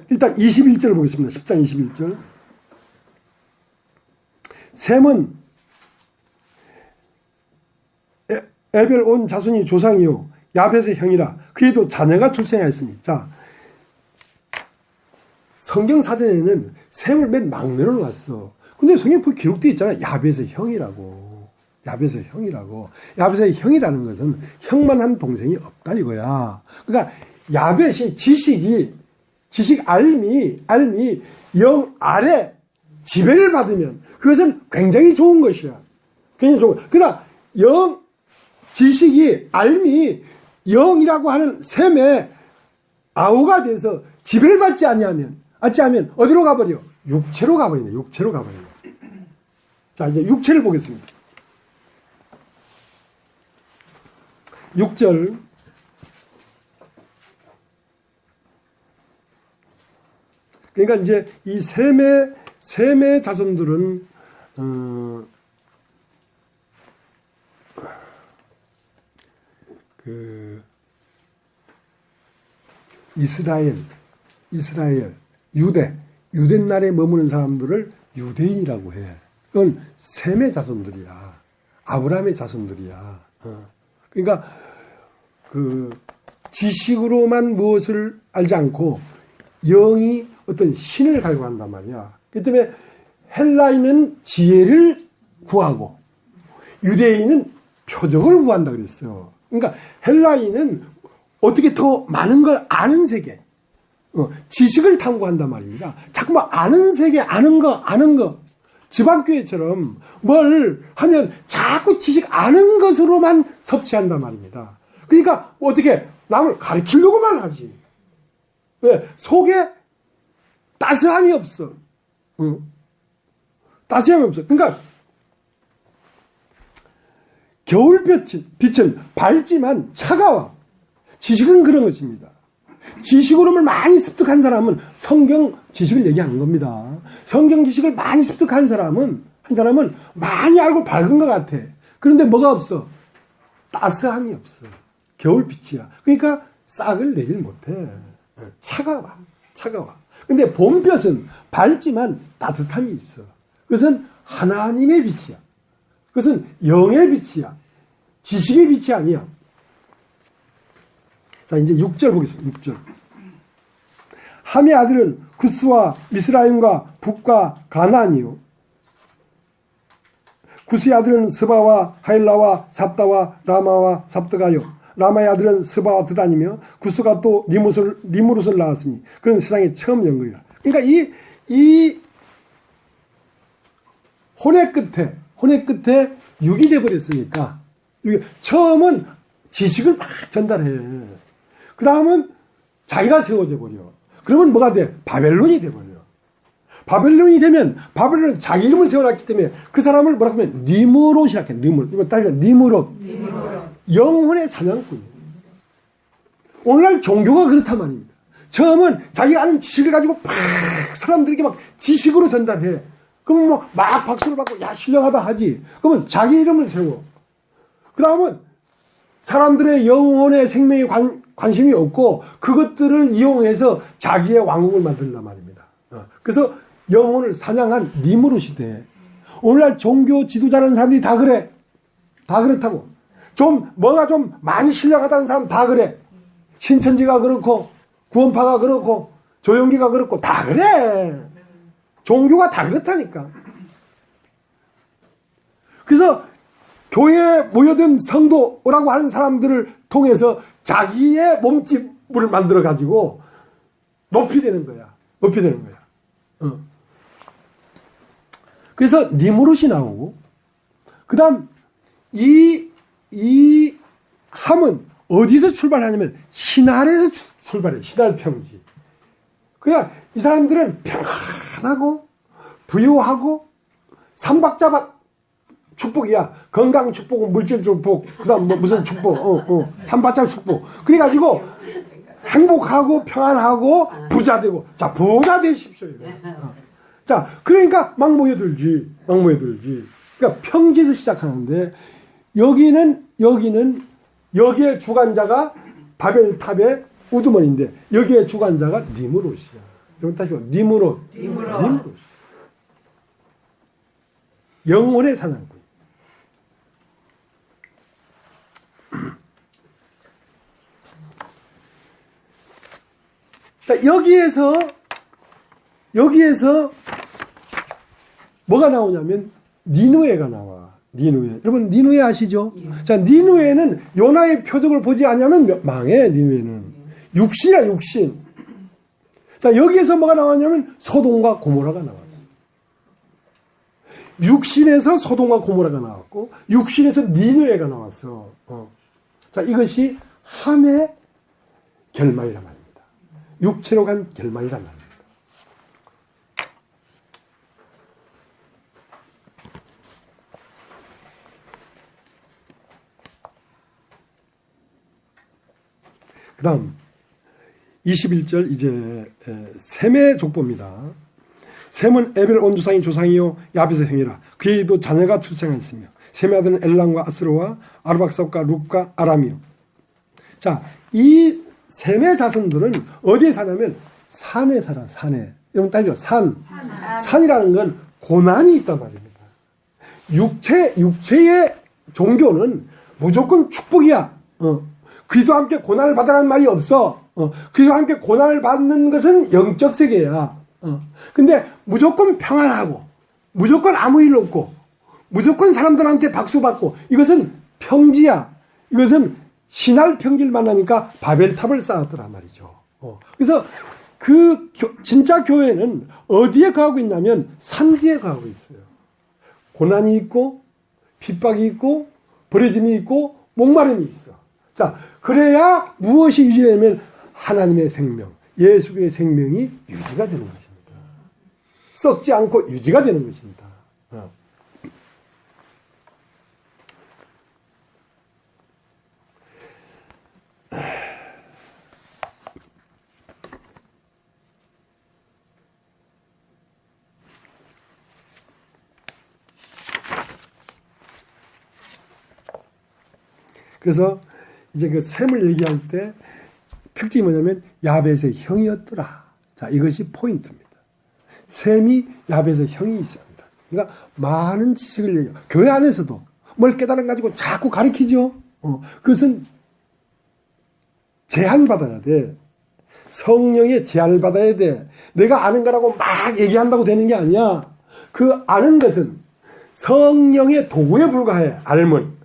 일단 21절을 보겠습니다. 10장 21절. 셈은 에벨 온 자손이 조상이요 야벳의 형이라 그에도 자녀가 출생하였으니. 자, 성경 사전에는 셈을 맨 막내로 놨어. 근데 성경에 기록되어 있잖아. 야벳의 형이라고. 야벳의 형이라는 것은 형만 한 동생이 없다 이거야. 그러니까 야벳이 지식 알미 영 아래 지배를 받으면 그것은 굉장히 좋은 것이야. 굉장히 좋은. 그러나 지식이 알미 영이라고 하는 셈에 아우가 돼서 지배를 받지 않으면 어디로 가버려? 육체로 가버리네. 자, 이제 육체를 보겠습니다. 6절. 그러니까 이제 이 셈의 자손들은 이스라엘, 유대 나라에 머무는 사람들을 유대인이라고 해. 그건 셈의 자손들이야. 아브라함의 자손들이야. 그러니까 지식으로만 무엇을 알지 않고 영이 어떤 신을 갈구한단 말이야. 그 때문에 헬라인은 지혜를 구하고 유대인은 표적을 구한다 그랬어요. 그러니까 헬라인은 어떻게 더 많은 걸 아는 세계, 지식을 탐구한단 말입니다. 자꾸만 아는 세계, 아는 거. 지방교회처럼 뭘 하면 자꾸 지식 아는 것으로만 섭취한단 말입니다. 그러니까 어떻게 남을 가르치려고만 하지. 왜? 속에 따스함이 없어. 따스함이 없어. 그러니까 겨울빛은 밝지만 차가워. 지식은 그런 것입니다. 지식으로만 많이 습득한 사람은 성경 지식을 얘기하는 겁니다. 성경 지식을 많이 습득한 사람은 많이 알고 밝은 것 같아. 그런데 뭐가 없어? 따스함이 없어. 겨울빛이야. 그러니까 싹을 내질 못해. 차가워. 근데 봄볕은 밝지만 따뜻함이 있어. 그것은 하나님의 빛이야. 그것은 영의 빛이야. 지식의 빛이 아니야. 자, 이제 6절 보겠습니다. 6절. 함의 아들은 구스와 미스라임과 북과 가나안이요. 구스의 아들은 스바와 하일라와 삽다와 라마와 삽드가요. 라마의 아들은 스바와 드단이며 구스가 또 리무롯을 낳았으니 그런 세상에 처음 연거이라. 그러니까 이 혼의 끝에 육이 되어버렸으니까 처음은 지식을 막 전달해. 그 다음은 자기가 세워져 버려. 그러면 뭐가 돼? 바벨론이 돼버려. 바벨론이 되면 바벨론은 자기 이름을 세워놨기 때문에 그 사람을 뭐라고 하면 니무롯이라 해. 니무롯. 영혼의 사냥꾼이에요. 오늘날 종교가 그렇단 말입니다. 처음은 자기가 아는 지식을 가지고 막 사람들에게 막 지식으로 전달해. 그러면 뭐 막 박수를 받고 야 신령하다 하지. 그러면 자기 이름을 세워. 그 다음은 사람들의 영혼의 생명에 관심이 없고 그것들을 이용해서 자기의 왕국을 만든단 말입니다. 그래서 영혼을 사냥한 니무롯이 돼. 오늘날 종교 지도자라는 사람들이 다 그래. 다 그렇다고. 뭐가 좀 많이 신령하다는 사람 다 그래. 신천지가 그렇고 구원파가 그렇고 조용기가 그렇고 다 그래. 종교가 다 그렇다니까. 그래서 교회에 모여든 성도라고 하는 사람들을 통해서 자기의 몸집을 만들어 가지고 높이 되는 거야. 그래서 니무롯이 나오고 그 다음 이 함은 어디서 출발하냐면 신할에서 출발해. 신할평지. 그러니까 이 사람들은 평안하고 부유하고 삼박자 축복이야. 건강 축복, 물질 축복, 그 다음 무슨 축복, 삼박자 축복. 그래가지고 행복하고 평안하고 부자 되고. 자, 부자 되십시오. 자, 그러니까 막 모여들지. 그러니까 평지에서 시작하는데 여기에 주관자가 바벨탑의 우두머리인데 여기에 주관자가 니무롯이야. 여러분 다시 봐. 니무롯. 영혼의 사냥꾼. 자, 여기에서 뭐가 나오냐면 니누에가 나와. 니누에. 여러분 니누에 아시죠? 자, 니누에는 요나의 표적을 보지 않으면 망해. 니누에는 육신이야, 육신. 자, 여기에서 뭐가 나왔냐면 소돔과 고모라가 나왔어. 육신에서 소돔과 고모라가 나왔고 육신에서 니누에가 나왔어. 자, 이것이 함의 결말이란 말입니다. 육체로 간 결말이란 말입니다. 그 다음 21절 이제 셈의 족보입니다. 셈은 에벨 온두상의 조상이요 야벳의 형이라. 그에도 자녀가 출생하였으며 셈의 아들은 엘람과 아스로와 아르박삽과 룹과 아람이요. 자, 이 셈의 자손들은 어디에 사냐면 산에 살아. 산에. 여러분 따지죠. 산이라는 건 고난이 있단 말입니다. 육체의 종교는 무조건 축복이야. 그리스도와 함께 고난을 받으라는 말이 없어. 그리스도와 함께 고난을 받는 것은 영적 세계야. 근데 무조건 평안하고, 무조건 아무 일 없고, 무조건 사람들한테 박수 받고, 이것은 평지야. 이것은 신할 평지를 만나니까 바벨탑을 쌓았더란 말이죠. 그래서 진짜 교회는 어디에 거하고 있냐면 산지에 거하고 있어요. 고난이 있고, 핍박이 있고, 버려짐이 있고, 목마름이 있어. 자, 그래야 무엇이 유지되냐면 하나님의 생명, 예수의 생명이 유지가 되는 것입니다. 썩지 않고 유지가 되는 것입니다. 그래서 이제 그 셈을 얘기할 때 특징이 뭐냐면 야벳의 형이었더라. 자, 이것이 포인트입니다. 셈이 야벳의 형이 있어야 한다. 그러니까 많은 지식을 얘기해요. 교회 안에서도 뭘 깨달음 가지고 자꾸 가르치죠. 그것은 제한을 받아야 돼. 성령의 제한을 받아야 돼. 내가 아는 거라고 막 얘기한다고 되는 게 아니야. 그 아는 것은 성령의 도구에 불과해. 알면.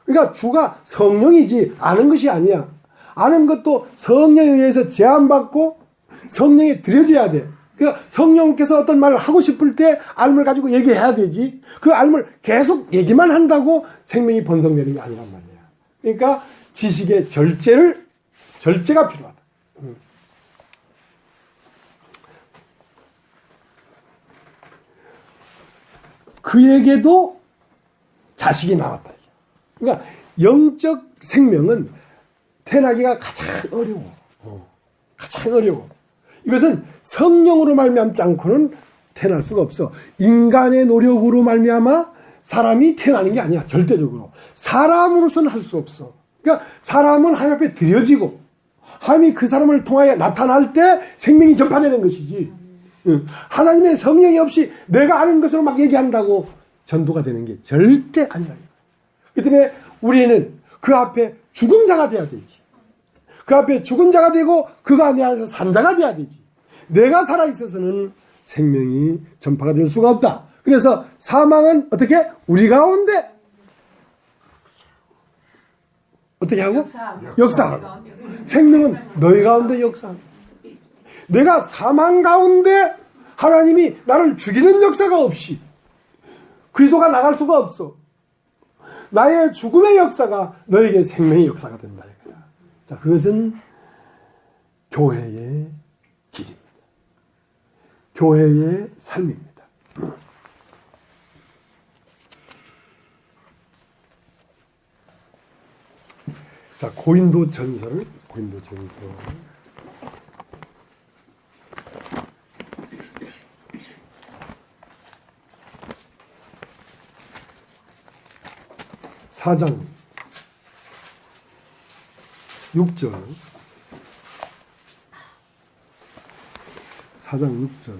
그러니까 주가 성령이지 아는 것이 아니야. 아는 것도 성령에 의해서 제한받고 성령에 들여져야 돼. 그러니까 성령께서 어떤 말을 하고 싶을 때 알을 가지고 얘기해야 되지. 그 알을 계속 얘기만 한다고 생명이 번성되는 게 아니란 말이야. 그러니까 지식의 절제가 필요하다. 그에게도 자식이 나왔다. 그러니까 영적 생명은 태어나기가 가장 어려워. 가장 어려워. 이것은 성령으로 말미암지 않고는 태어날 수가 없어. 인간의 노력으로 말미암아 사람이 태어나는 게 아니야. 절대적으로. 사람으로서는 할 수 없어. 그러니까 사람은 하나님 앞에 드려지고 하나님이 그 사람을 통하여 나타날 때 생명이 전파되는 것이지. 하나님의 성령이 없이 내가 아는 것으로 막 얘기한다고 전도가 되는 게 절대 아니라. 그 때문에 우리는 그 앞에 죽은 자가 돼야 되지. 그 앞에 죽은 자가 되고 그가 내 안에서 산 자가 돼야 되지. 내가 살아있어서는 생명이 전파가 될 수가 없다. 그래서 사망은 어떻게? 우리 가운데 어떻게 하고? 역사하고. 생명은 너희 가운데 역사하고. 내가 사망 가운데 하나님이 나를 죽이는 역사가 없이 그리스도가 나갈 수가 없어. 나의 죽음의 역사가 너에게 생명의 역사가 된다 이거야. 자, 그것은 교회의 길입니다. 교회의 삶입니다. 자, 고린도전서 4장 6절 4장 6절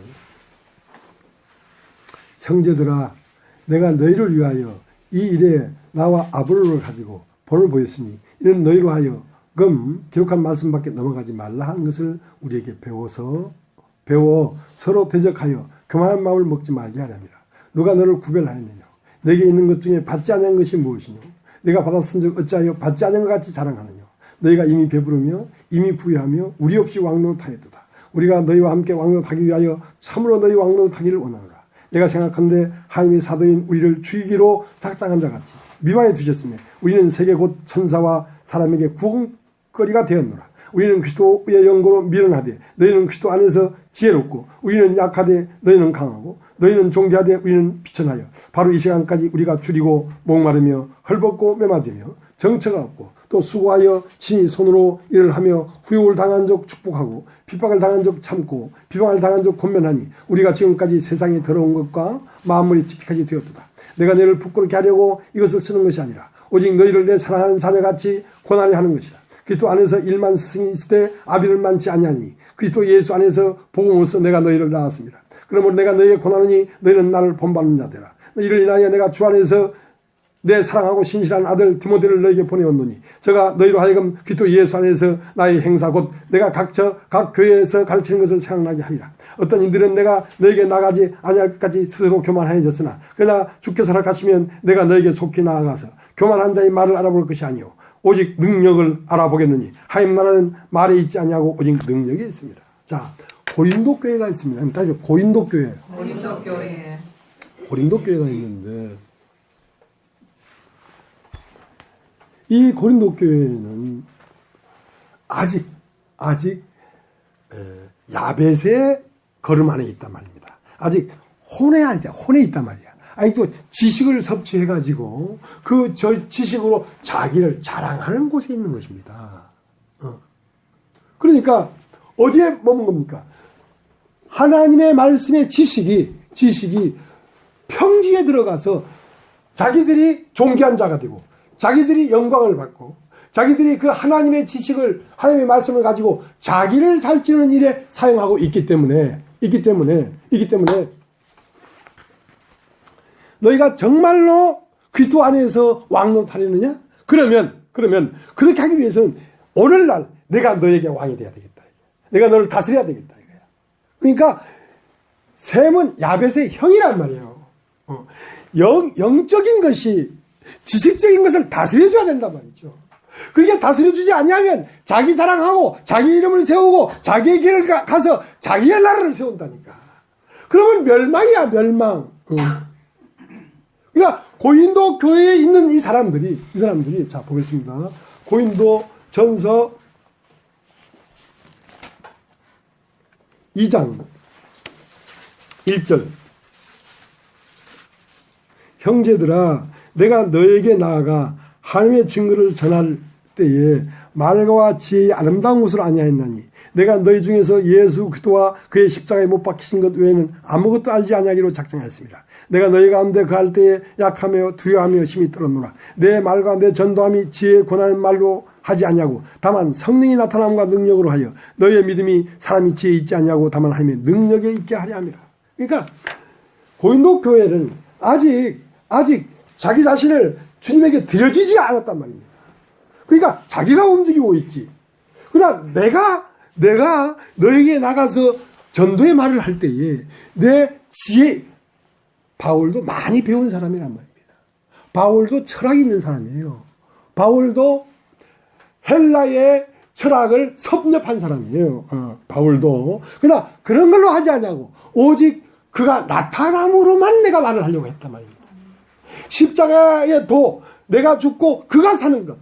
형제들아 내가 너희를 위하여 이 일에 나와 아볼로를 가지고 본을 보였으니 이는 너희로 하여 금 기록한 말씀밖에 넘어가지 말라 하는 것을 우리에게 배워 서로 대적하여 교만한 마음을 먹지 말게 하렵니다. 누가 너를 구별하였느냐? 내게 있는 것 중에 받지 아니한 것이 무엇이뇨? 내가 받았은즉 어찌하여 받지 아니한 것 같이 자랑하느냐? 너희가 이미 배부르며 이미 부유하며 우리 없이 왕노릇하였도다. 우리가 너희와 함께 왕노릇하기 위하여 참으로 너희 왕노릇하기를 원하노라. 내가 생각한데 하나님의 사도인 우리를 죽이기로 작정한 자 같이 미망에 두셨으며 우리는 세계 곧 천사와 사람에게 구원거리가 되었노라. 우리는 그리스도의 영광으로 미련하되 너희는 그리스도 안에서 지혜롭고 우리는 약하되 너희는 강하고 너희는 존귀하되 우리는 비천하여 바로 이 시간까지 우리가 줄이고 목마르며 헐벗고 메맞으며 정처가 없고 또 수고하여 친히 손으로 일을 하며 후욕을 당한 적 축복하고 핍박을 당한 적 참고 비방을 당한 적 권면하니 우리가 지금까지 세상에 더러운 것과 마음물이 찝직하게 되었도다. 내가 너희를 부끄럽게 하려고 이것을 쓰는 것이 아니라 오직 너희를 내 사랑하는 자녀같이 권하려 하는 것이다. 그리스도 안에서 일만 스승이 있을 때 아비를 많지 아니하니 그리스도 예수 안에서 복음으로써 내가 너희를 낳았습니다. 그러므로 내가 너희의 권하노니 너희는 나를 본받는 자되라. 이를 인하여 내가 주 안에서 내 사랑하고 신실한 아들 디모데를 너희에게 보내었노니 저가 너희로 하여금 그리스도 예수 안에서 나의 행사 곧 내가 각 교회에서 가르치는 것을 생각나게 하리라. 어떤 이들은 내가 너희에게 나가지 아니할 것까지 스스로 교만하여졌으나 그러나 주께서 허락하시면 내가 너희에게 속히 나아가서 교만한 자의 말을 알아볼 것이 아니오 오직 능력을 알아보겠느니 하나님 나라는 말에 있지 아니하고 오직 능력이 있습니다. 자, 고린도 교회가 있습니다. 다시 고린도 교회. 고린도 교회가 있는데 이 고린도 교회는 아직 야벳의 걸음 안에 있단 말입니다. 아직 혼에 있단 말이야. 아니 또 지식을 섭취해가지고 그 지식으로 자기를 자랑하는 곳에 있는 것입니다. 그러니까 어디에 머문 겁니까? 하나님의 말씀의 지식이 평지에 들어가서 자기들이 존귀한 자가 되고 자기들이 영광을 받고 자기들이 그 하나님의 지식을, 하나님의 말씀을 가지고 자기를 살찌는 일에 사용하고 있기 때문에 너희가 정말로 그리스도 안에서 왕노릇하려느냐? 그러면 그렇게 하기 위해서는 오늘날 내가 너에게 왕이 돼야 되겠다. 내가 너를 다스려야 되겠다. 그러니까 셈은 야벳의 형이란 말이에요. 영적인 것이 지식적인 것을 다스려줘야 된단 말이죠. 그렇게 다스려주지 아니하면 자기 자랑하고 자기 이름을 세우고 자기의 길을 가서 자기의 나라를 세운다니까. 그러면 멸망이야, 멸망. 그러니까 고린도 교회에 있는 이 사람들이 자 보겠습니다. 고린도 전서 2장 1절. 형제들아, 내가 너에게 나아가 하나님의 증거를 전할 때에 말과 지혜의 아름다운 것을 아니하였나니 내가 너희 중에서 예수 그리스도와 그의 십자가에 못 박히신 것 외에는 아무것도 알지 아니하기로 작정하였습니다. 내가 너희 가운데 거할 때에 약하며 두려워하며 힘이 떨었노라. 내 말과 내 전도함이 지혜의 권하는 말로 하지 아니하고 다만 성령이 나타남과 능력으로 하여 너희의 믿음이 사람이 지혜에 있지 아니하고 다만 하나님의 능력에 있게 하려 함이라. 그러니까 고린도 교회는 아직 자기 자신을 주님에게 드려지지 않았단 말입니다. 그러니까 자기가 움직이고 있지. 그러나 내가 너에게 나가서 전도의 말을 할 때에 내 지혜, 바울도 많이 배운 사람이란 말입니다. 바울도 철학이 있는 사람이에요. 바울도 헬라의 철학을 섭렵한 사람이에요. 바울도. 그러나 그런 걸로 하지 않냐고. 오직 그가 나타남으로만 내가 말을 하려고 했단 말입니다. 십자가의 도, 내가 죽고 그가 사는 것.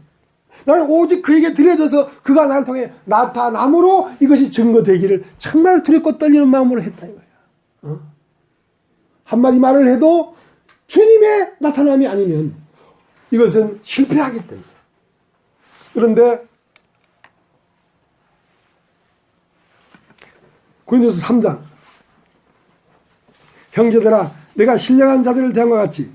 나는 오직 그에게 드려져서 그가 나를 통해 나타남으로 이것이 증거되기를 정말 두렵고 떨리는 마음으로 했다 이거야. 한마디 말을 해도 주님의 나타남이 아니면 이것은 실패하기 때문에. 그런데 고린도서 3장 형제들아, 내가 신령한 자들을 대한 것 같이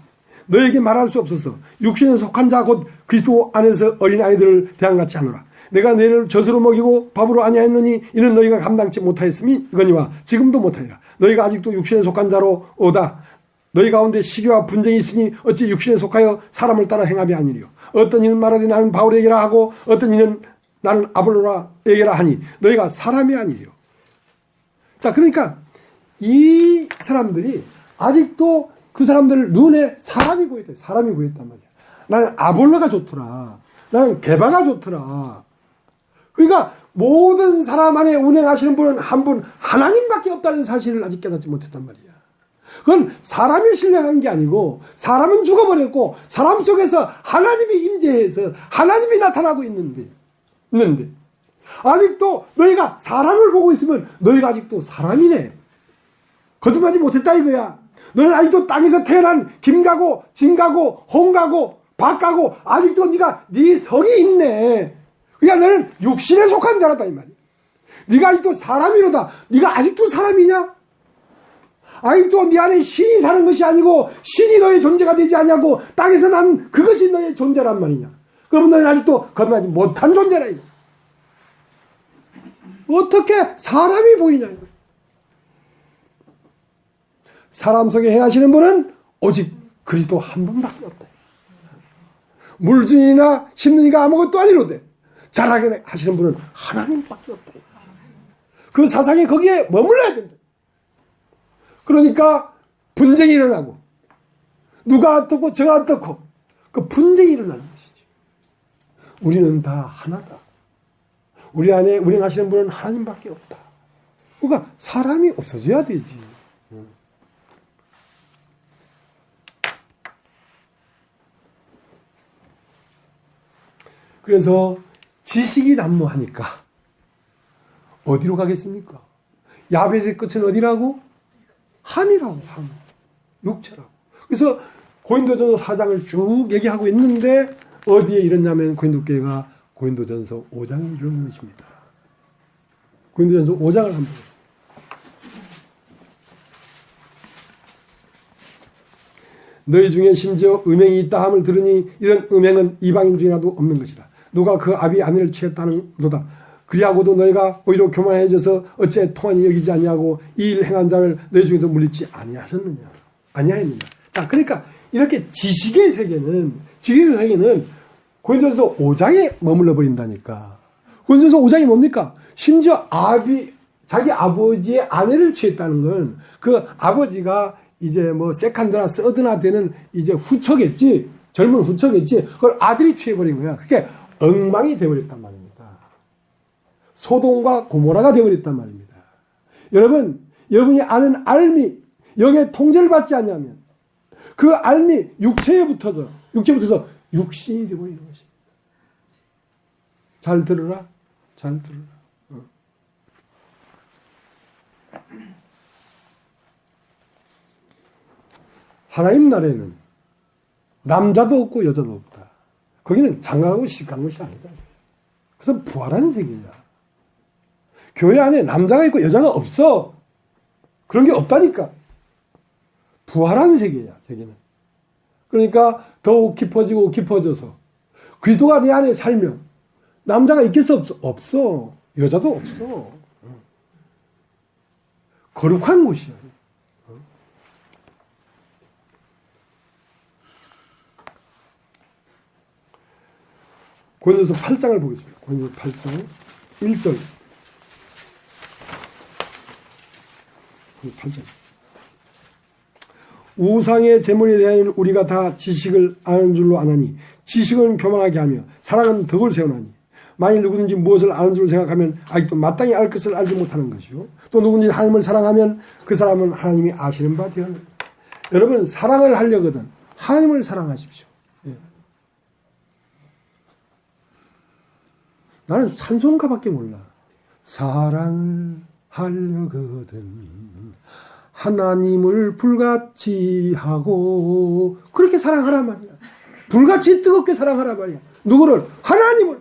너에게 말할 수 없어서 육신에 속한 자 곧 그리스도 안에서 어린아이들을 대한 같이 하노라. 내가 너희를 젖으로 먹이고 밥으로 아니하였느니 이는 너희가 감당치 못하였음이 이거니와 지금도 못하리라. 너희가 아직도 육신에 속한 자로 오다. 너희 가운데 시기와 분쟁이 있으니 어찌 육신에 속하여 사람을 따라 행함이 아니리요. 어떤 이는 말하되 나는 바울에게라 하고 어떤 이는 나는 아볼로라에게라 하니 너희가 사람이 아니리요. 자, 그러니까 이 사람들이 아직도 그 사람들 눈에 사람이 보였대. 사람이 보였단 말이야. 나는 아볼로가 좋더라. 나는 게바가 좋더라. 그러니까 모든 사람 안에 운행하시는 분은 한 분 하나님밖에 없다는 사실을 아직 깨닫지 못했단 말이야. 그건 사람이 신령한 게 아니고 사람은 죽어버렸고 사람 속에서 하나님이 임재해서 하나님이 나타나고 있는데 아직도 너희가 사람을 보고 있으면 너희가 아직도 사람이네. 거듭나지 못했다 이거야. 너는 아직도 땅에서 태어난 김가고, 진가고, 홍가고, 박가고 아직도 네 성이 있네. 그러니까 너는 육신에 속한 자라다 이 말이야. 네가 아직도 사람이로다. 네가 아직도 사람이냐? 아직도 네 안에 신이 사는 것이 아니고 신이 너의 존재가 되지 않냐고 땅에서 난 그것이 너의 존재란 말이냐. 그러면 너는 아직도 거듭나지 못한 존재라 이거. 어떻게 사람이 보이냐 이거. 사람 속에 행하시는 분은 오직 그리스도 한 분밖에 없다. 물주이나 심는 이가 아무것도 아니로되 잘하게 하시는 분은 하나님밖에 없다. 그 사상이 거기에 머물러야 된다. 그러니까 분쟁이 일어나고 누가 어떻고 저가 어떻고 그 분쟁이 일어나는 것이지. 우리는 다 하나다. 우리 안에 운행하시는 분은 하나님밖에 없다. 그러니까 사람이 없어져야 되지. 그래서 지식이 난무하니까 어디로 가겠습니까? 야벳의 끝은 어디라고? 함이라고. 함. 육체라고. 그래서 고린도전서 4장을 쭉 얘기하고 있는데 어디에 이르냐면 고린도교회가 고린도전서 5장에 이르는 것입니다. 고린도전서 5장을 한번 보세요. 너희 중에 심지어 음행이 있다 함을 들으니 이런 음행은 이방인 중이라도 없는 것이라. 누가 그 아비 아내를 취했다는 노다. 그리하고도 너희가 오히려 교만해져서 어째 통한이 여기지 아니하고 이 일 행한 자를 너희 중에서 물리치 아니하셨느냐. 아니하였느냐. 자, 그러니까 이렇게 지식의 세계는 고린도전서 5장에 머물러 버린다니까. 고린도전서 5장이 뭡니까? 심지어 자기 아버지의 아내를 취했다는 건 그 아버지가 이제 뭐 세컨드나 서드나 되는 이제 후처겠지. 젊은 후처겠지. 그걸 아들이 취해버린 거야. 그게 엉망이 되어버렸단 말입니다. 소돔과 고모라가 되어버렸단 말입니다. 여러분이 아는 알미, 영의 통제를 받지 않냐면 그 알미 육체에 붙어서 육신이 되어버리는 것입니다. 잘 들으라. 하나님 나라에는 남자도 없고 여자도 없다. 거기는 장가가고 시집가는 것이 아니다. 그래서 부활한 세계야. 교회 안에 남자가 있고 여자가 없어. 그런 게 없다니까. 부활한 세계야, 세계는. 그러니까 더욱 깊어지고 깊어져서 그리스도가 내 안에 살면 남자가 있겠어? 없어. 여자도 없어. 거룩한 곳이야. 고린도서 8장을 보겠습니다. 고린도서 8장 1절. 8절. 우상의 제물에 대하여 우리가 다 지식을 아는 줄로 아나니 지식은 교만하게 하며 사랑은 덕을 세우나니 만일 누구든지 무엇을 아는 줄로 생각하면 아직도 마땅히 알 것을 알지 못하는 것이요 또 누구든지 하나님을 사랑하면 그 사람은 하나님이 아시는 바 되었느니라. 여러분 사랑을 하려거든 하나님을 사랑하십시오. 예. 나는 찬송가밖에 몰라. 사랑을 하려거든 하나님을 불같이 하고 그렇게 사랑하란 말이야. 불같이 뜨겁게 사랑하란 말이야. 누구를? 하나님을.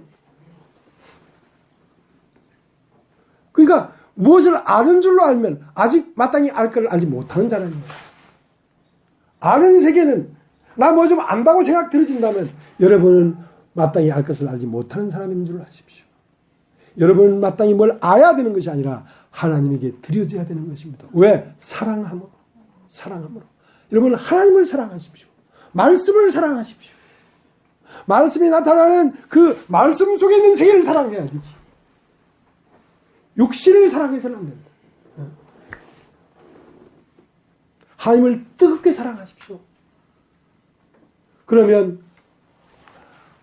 그러니까 무엇을 아는 줄로 알면 아직 마땅히 알 걸 알지 못하는 자라는 거야. 아는 세계는 나 뭐 좀 안다고 생각 들어진다면 여러분은 마땅히 알 것을 알지 못하는 사람인 줄 아십시오. 여러분은 마땅히 뭘 알아야 되는 것이 아니라 하나님에게 드려져야 되는 것입니다. 왜? 사랑함으로. 여러분은 하나님을 사랑하십시오. 말씀을 사랑하십시오. 말씀이 나타나는 그 말씀 속에 있는 세계를 사랑해야 되지. 육신을 사랑해서는 안 된다. 하나님을 뜨겁게 사랑하십시오. 그러면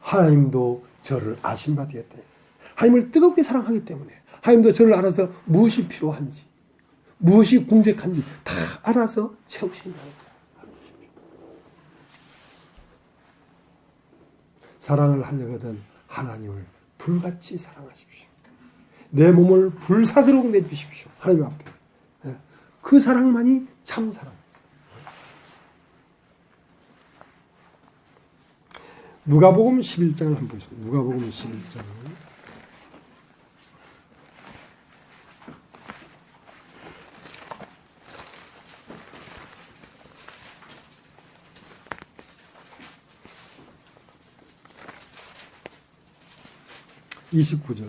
하나님도 저를 아신 바 되겠다. 하나님을 뜨겁게 사랑하기 때문에 하나님도 저를 알아서 무엇이 필요한지 무엇이 궁색한지 다 알아서 채우신다. 사랑을 하려거든 하나님을 불같이 사랑하십시오. 내 몸을 불사르도록 내주십시오. 하나님 앞에. 그 사랑만이 참 사랑. 누가복음 11장을 한번 보시죠. 누가복음 11장. 29절.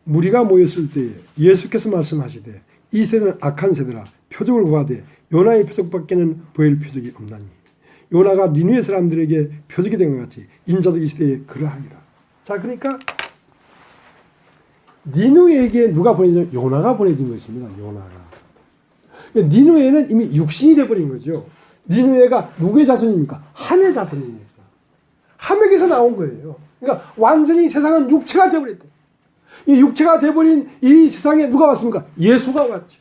무리가 모였을 때에 예수께서 말씀하시되 이 세대는 악한 세대라 표적을 구하되 요나의 표적밖에는 보일 표적이 없나니 요나가 니느웨 사람들에게 표적이 된 것 같이 인자도 이 시대에 그러하리라. 자, 그러니까 니느웨에게 누가 보내진? 요나가 보내진 것입니다. 요나가. 니느웨는 이미 육신이 되어버린 거죠. 니느웨가 누구의 자손입니까? 함의 자손입니다. 함에게서 나온 거예요. 그러니까 완전히 세상은 육체가 되어버렸대. 이 육체가 되어버린 이 세상에 누가 왔습니까? 예수가 왔죠.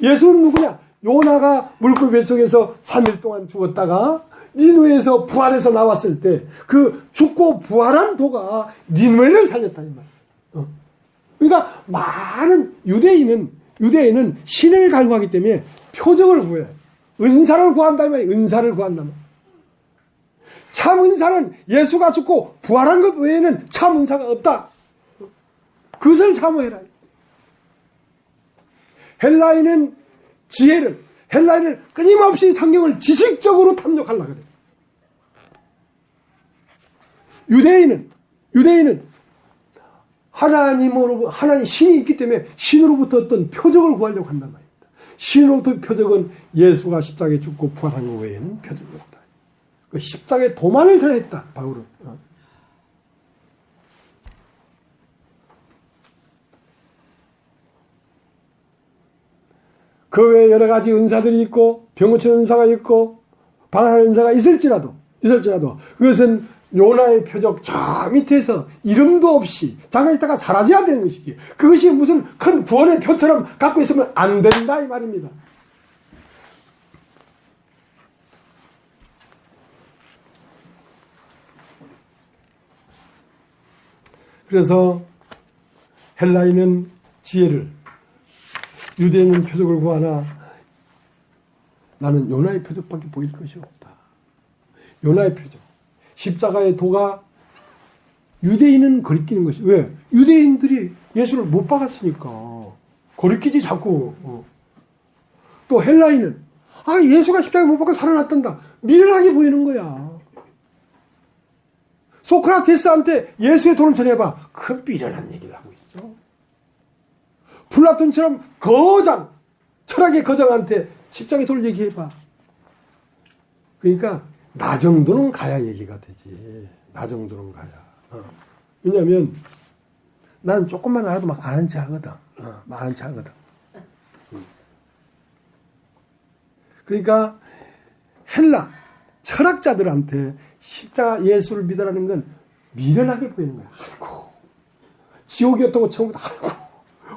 예수는 누구냐? 요나가 물고기 뱃속에서 3일 동안 죽었다가 니느웨에서 부활해서 나왔을 때 그 죽고 부활한 도가 니느웨를 살렸다 이 말이에요. 그러니까 많은 유대인은 신을 갈구하기 때문에 표적을 구해요. 은사를 구한다 이 말이에요. 은사를 구한다. 참 은사는 예수가 죽고 부활한 것 외에는 참 은사가 없다. 그것을 사모해라. 헬라인은 지혜를, 헬라인을 끊임없이 성경을 지식적으로 탐욕하려고 그래요. 유대인은 하나님 신이 있기 때문에 신으로부터 어떤 표적을 구하려고 한단 말입니다. 신으로부터 표적은 예수가 십자가에 죽고 부활한 것 외에는 표적이 없다. 그 십자가의 도만을 전했다, 바울은. 그 외에 여러 가지 은사들이 있고 병고치는 은사가 있고 방언하는 은사가 있을지라도 그것은 요나의 표적 저 밑에서 이름도 없이 잠깐 있다가 사라져야 되는 것이지, 그것이 무슨 큰 구원의 표처럼 갖고 있으면 안 된다 이 말입니다. 그래서 헬라인은 지혜를, 유대인은 표적을 구하나 나는 요나의 표적밖에 보일 것이 없다. 요나의 표적. 십자가의 도가 유대인은 거리끼는 것이, 왜? 유대인들이 예수를 못 박았으니까 거리끼지 자꾸. 또 헬라인은 예수가 십자가에 못 박고 살아났단다, 미련하게 보이는 거야. 소크라테스한테 예수의 도를 전해봐, 그 미련한 얘기를 하고 있어. 플라톤처럼 철학의 거장한테 십자가의 도를 얘기해봐. 그러니까 나 정도는 가야 얘기가 되지. 나 정도는 가야. 왜냐하면 나는 조금만 알아도 막 아는 체 하거든. 막 아는 체 하거든. 그러니까 헬라 철학자들한테 십자가 예수를 믿으라는 건 미련하게 보이는 거야. 아이고, 지옥이 어떻고 천국이, 아이고,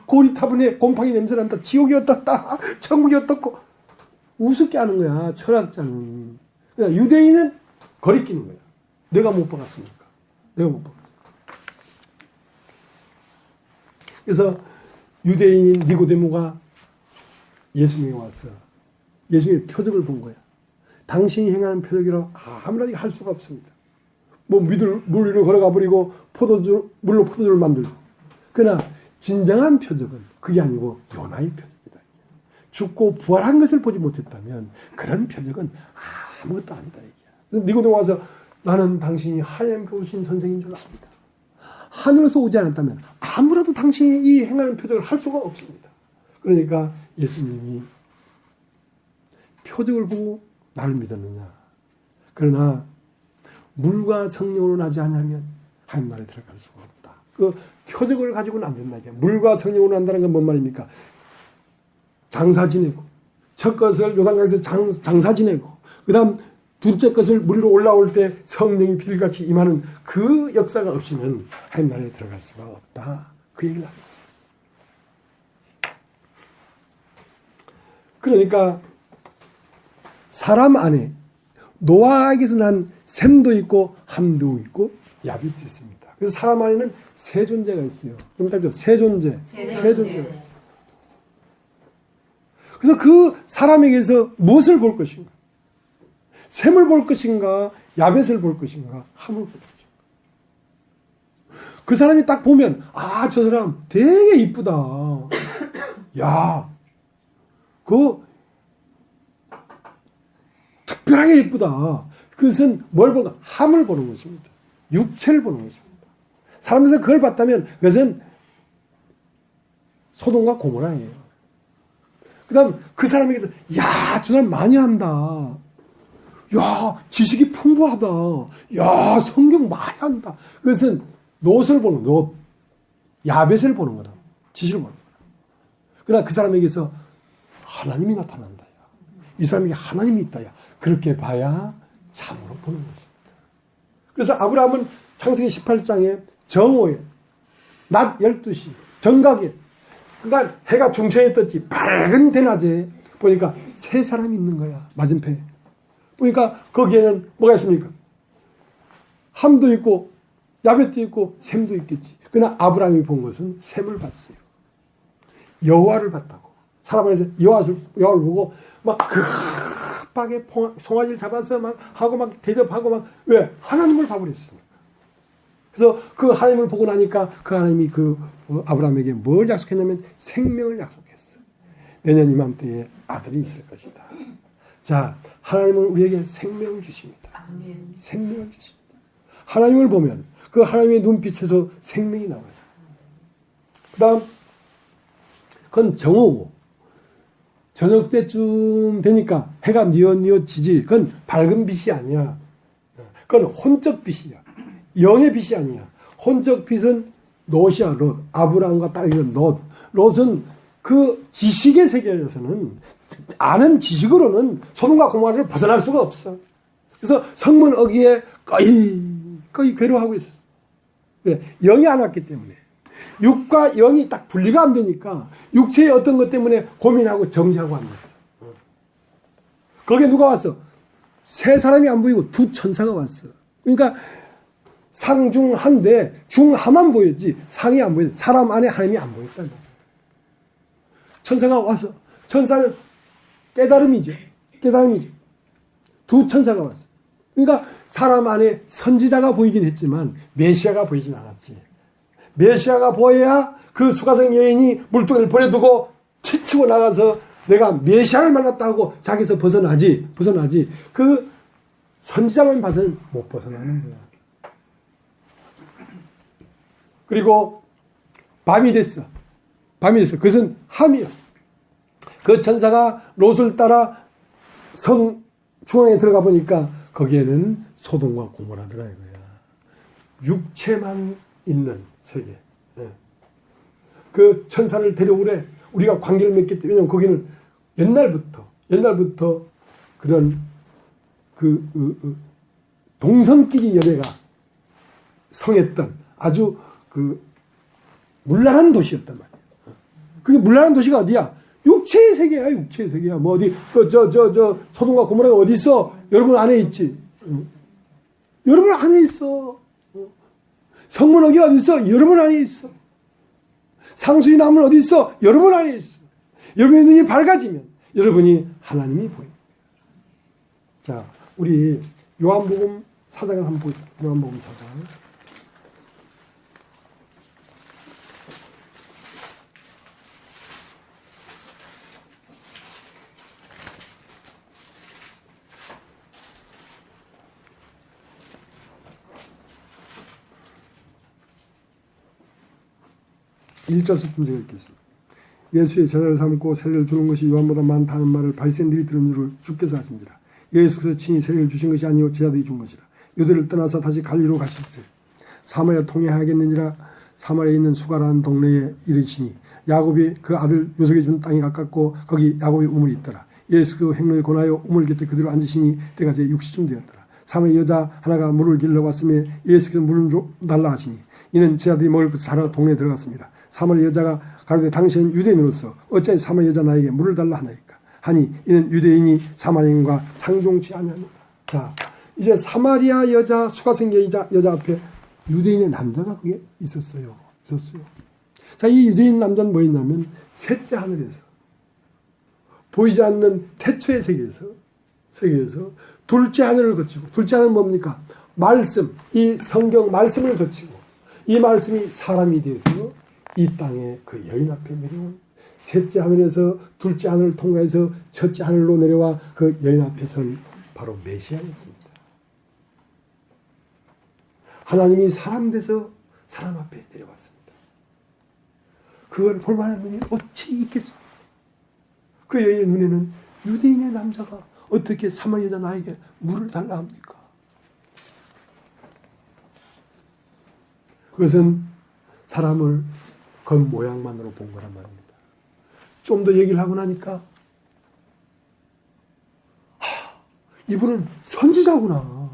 고리타분해, 곰팡이 냄새 난다, 지옥이 어떻다, 천국이 어떻고, 우습게 하는 거야, 철학자는. 그러니까 유대인은 거리끼는 거야. 내가 못 박았으니까. 내가 못 박았어. 그래서 유대인인 니고데모가 예수님에 와서 예수님의 표적을 본 거야. 당신이 행하는 표적이라 아무나 할 수가 없습니다. 뭐 물 위로 걸어가 버리고 물로 포도주를 만들고. 그러나 진정한 표적은 그게 아니고 요나의 표적이다. 죽고 부활한 것을 보지 못했다면 그런 표적은 아무것도 아니다. 니고데모 와서 나는 당신이 하나님께 오신 선생인 줄 압니다. 하늘에서 오지 않았다면 아무라도 당신이 이 행하는 표적을 할 수가 없습니다. 그러니까 예수님이 표적을 보고 나를 믿었느냐. 그러나 물과 성령으로 나지 않으면 하나님 나라에 들어갈 수가 없다. 그 표적을 가지고는 안 된다. 물과 성령으로 난다는 건 뭔 말입니까? 장사 지내고, 첫 것을 요단강에서 장사 지내고, 그 다음 둘째 것을 물 위로 올라올 때 성령이 비둘기같이 임하는 그 역사가 없이는 하나님 나라에 들어갈 수가 없다. 그 얘기를 합니다. 그러니까 사람 안에 노아에게서 난 셈도 있고 함도 있고 야빗도 있습니다. 그래서 사람 안에는 세 존재가 있어요. 그럼 답이죠. 세 존재가 있어요. 그래서 그 사람에게서 무엇을 볼 것인가? 셈을 볼 것인가? 야벳을 볼 것인가? 함을 볼 것인가? 그 사람이 딱 보면 저 사람 되게 이쁘다. 야, 특별하게 이쁘다. 그것은 뭘 보는? 함을 보는 것입니다. 육체를 보는 것입니다. 사람에서 그걸 봤다면 그것은 소돔과 고모라예요. 그 다음 그 사람에게서 저 사람 많이 한다. 지식이 풍부하다. 성경 많이 한다. 그것은 롯을 보는 롯. 야벳을 보는 거다. 지식을 보는 거다. 그러나 그 사람에게서 하나님이 나타난다. 이 사람에게 하나님이 있다. 그렇게 봐야 참으로 보는 것입니다. 그래서 아브라함은 창세기 18장에 정오에 낮 12시 정각에, 그러니까 해가 중천에 떴지 밝은 대낮에 보니까 세 사람이 있는 거야. 맞은편에 보니까 거기에는 뭐가 있습니까? 함도 있고 야벳도 있고 셈도 있겠지. 그러나 아브라함이 본 것은 셈을 봤어요. 여호와를 봤다고. 사람 안에서 여호와를 보고 막 급하게 송아지를 잡아서 막 하고 막 대접하고 막, 왜? 하나님을 봐버렸으니까. 그래서 그 하나님을 보고 나니까 그 하나님이 그 아브라함에게 뭘 약속했냐면 생명을 약속했어요. 내년 이맘때에 아들이 있을 것이다. 자, 하나님은 우리에게 생명을 주십니다. 생명을 주십니다. 하나님을 보면 그 하나님의 눈빛에서 생명이 나와요. 그 다음, 그건 정오고, 저녁 때쯤 되니까 해가 뉘어지지. 그건 밝은 빛이 아니야. 그건 혼적 빛이야. 영의 빛이 아니야. 혼적 빛은 롯이야, 롯. 아브라함과 딸이던 롯. 롯은 그 지식의 세계에서는, 아는 지식으로는 소돔과 고모라를 벗어날 수가 없어. 그래서 성문 어귀에 거의 괴로워하고 있어. 왜? 영이 안 왔기 때문에. 육과 영이 딱 분리가 안 되니까 육체의 어떤 것 때문에 고민하고 정지하고 앉았어. 거기에 누가 왔어? 세 사람이 안 보이고 두 천사가 왔어. 그러니까 상중한데 중하만 보였지 상이 안 보였어. 사람 안에 하나님이 안 보였다. 천사가 와서, 천사는 깨달음이죠. 깨달음이죠. 두 천사가 왔어. 그러니까 사람 안에 선지자가 보이긴 했지만 메시아가 보이진 않았지. 메시아가 보여야 그 수가성 여인이 물동이를 버려두고 치치고 나가서 내가 메시아를 만났다고 자기에서 벗어나지. 그 선지자만 봐서는 못 벗어나는 거야. 그리고 밤이 됐어. 그것은 함이야. 그 천사가 롯을 따라 성 중앙에 들어가 보니까 거기에는 소돔과 고모라더라 이거야. 육체만 있는 세계. 그 천사를 데려오래. 우리가 관계를 맺기 때문에, 왜냐하면 거기는 옛날부터 그런 동성끼리 열애가 성했던 아주 물란한 도시였단 말이야. 그게 물란한 도시가 어디야? 육체의 세계야, 육체의 세계야. 뭐 어디, 소돔과 고모라가 어디 있어? 여러분 안에 있지. 여러분 안에 있어. 성문 어디가 어디 있어? 여러분 안에 있어. 상수리 나무는 어디 있어? 여러분 안에 있어. 여러분의 눈이 밝아지면 여러분이 하나님이 보입니다. 자, 우리 요한복음 4장을 한번 보자. 요한복음 4장. 1절부터 제가 읽겠습니다. 예수의 제자를 삼고 세례를 주는 것이 요한보다 많다는 말을 바리새인들이 들은 줄을 주께서 하신지라. 예수께서 친히 세례를 주신 것이 아니요 제자들이 준 것이라. 유대를 떠나서 다시 갈리로 가실세. 사마리아 통해하겠느니라. 사마리아에 있는 수가라는 동네에 이르시니 야곱이 그 아들 요셉이 준 땅이 가깝고 거기 야곱의 우물이 있더라. 예수 그 행로에 권하여 우물 곁에 그대로 앉으시니 때가 제 6시쯤 되었더라. 사마리아 여자 하나가 물을 길러 왔음에 예수께서 물을 달라 하시니 이는 제자들이 먹을 것을 사러 동네에 들어갔습니다. 사마리아 여자가 가로되 당신은 유대인으로서 어찌 사마리아 여자 나에게 물을 달라 하나이까 하니 이는 유대인이 사마리아인과 상종치 아니하니까. 자, 이제 사마리아 여자 수가성 여자 앞에 유대인의 남자가 그게 있었어요. 자, 이 유대인 남자는 뭐였냐면 셋째 하늘에서 보이지 않는 태초의 세계에서 둘째 하늘을 거치고, 둘째 하늘은 뭡니까? 말씀, 이 성경 말씀을 거치고 이 말씀이 사람이 되어서 이 땅에 그 여인 앞에 내려온 셋째 하늘에서 둘째 하늘을 통과해서 첫째 하늘로 내려와 그 여인 앞에 선 바로 메시아였습니다. 하나님이 사람 돼서 사람 앞에 내려왔습니다. 그걸 볼만한 눈이 어찌 있겠습니까? 그 여인의 눈에는 유대인의 남자가 어떻게 사마리아 여자 나에게 물을 달라 합니까? 그것은 사람을 겉모양만으로 본 거란 말입니다. 좀 더 얘기를 하고 나니까 이분은 선지자구나.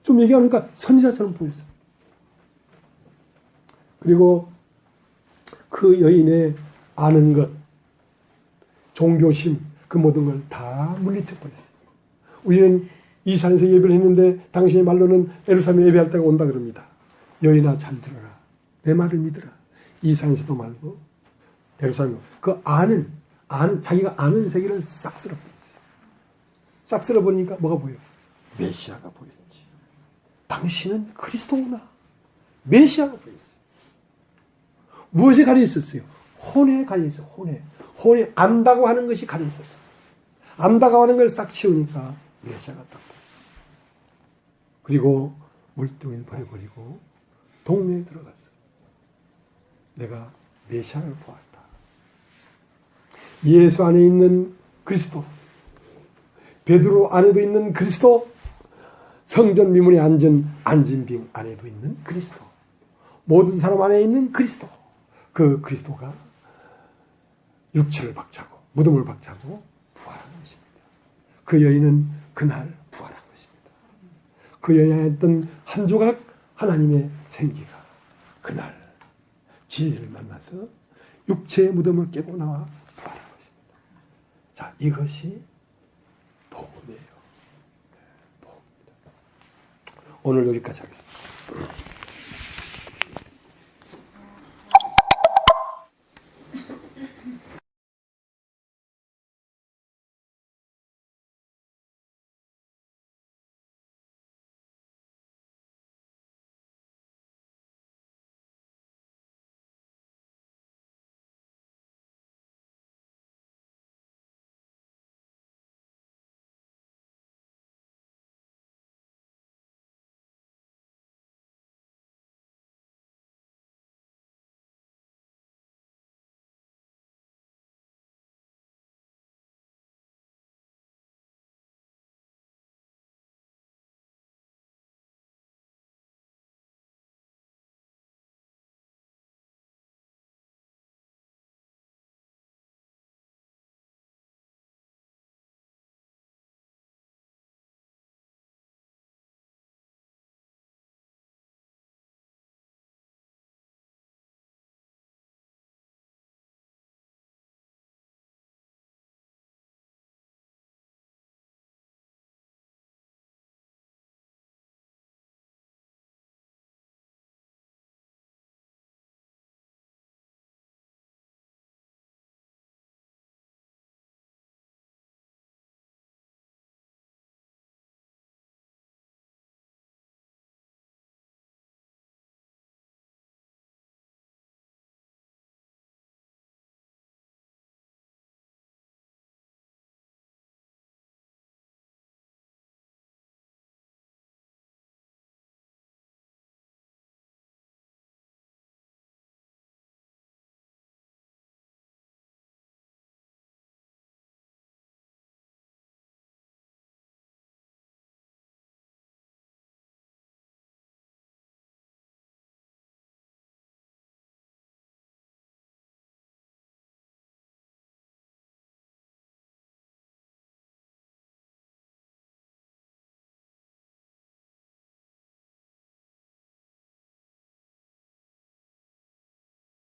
좀 얘기하니까 선지자처럼 보였어요. 그리고 그 여인의 아는 것, 종교심, 그 모든 걸 다 물리쳐 버렸어요. 우리는 이 산에서 예배를 했는데 당신의 말로는 예루살렘에 예배할 때가 온다 그럽니다. 여인아 잘 들어라. 내 말을 믿으라. 이 산에서도 말고 예루살렘 그 자기가 아는 세계를 싹 쓸어버렸어요. 싹 쓸어버리니까 뭐가 보여? 메시아가 보였지. 당신은 그리스도구나. 메시아가 보였어요. 무엇에 가려 있었어요? 혼에 가려 있어요. 혼이 안다고 하는 것이 가려있어요. 안다고 하는 걸 싹 치우니까 메시아가 딱 보여요. 그리고 물동이를 버려버리고 동네에 들어갔어요. 내가 메시아를 보았다. 예수 안에 있는 그리스도, 베드로 안에도 있는 그리스도, 성전 미문에 앉은 안진병 안에도 있는 그리스도, 모든 사람 안에 있는 그리스도, 그 그리스도가 육체를 박차고 무덤을 박차고 부활한 것입니다. 그 여인은 그날 부활한 것입니다. 그 여인에 있던 한 조각 하나님의 생기가 그날 진리를 만나서 육체의 무덤을 깨고 나와 부활한 것입니다. 자, 이것이 복음이에요. 복음입니다. 오늘 여기까지 하겠습니다.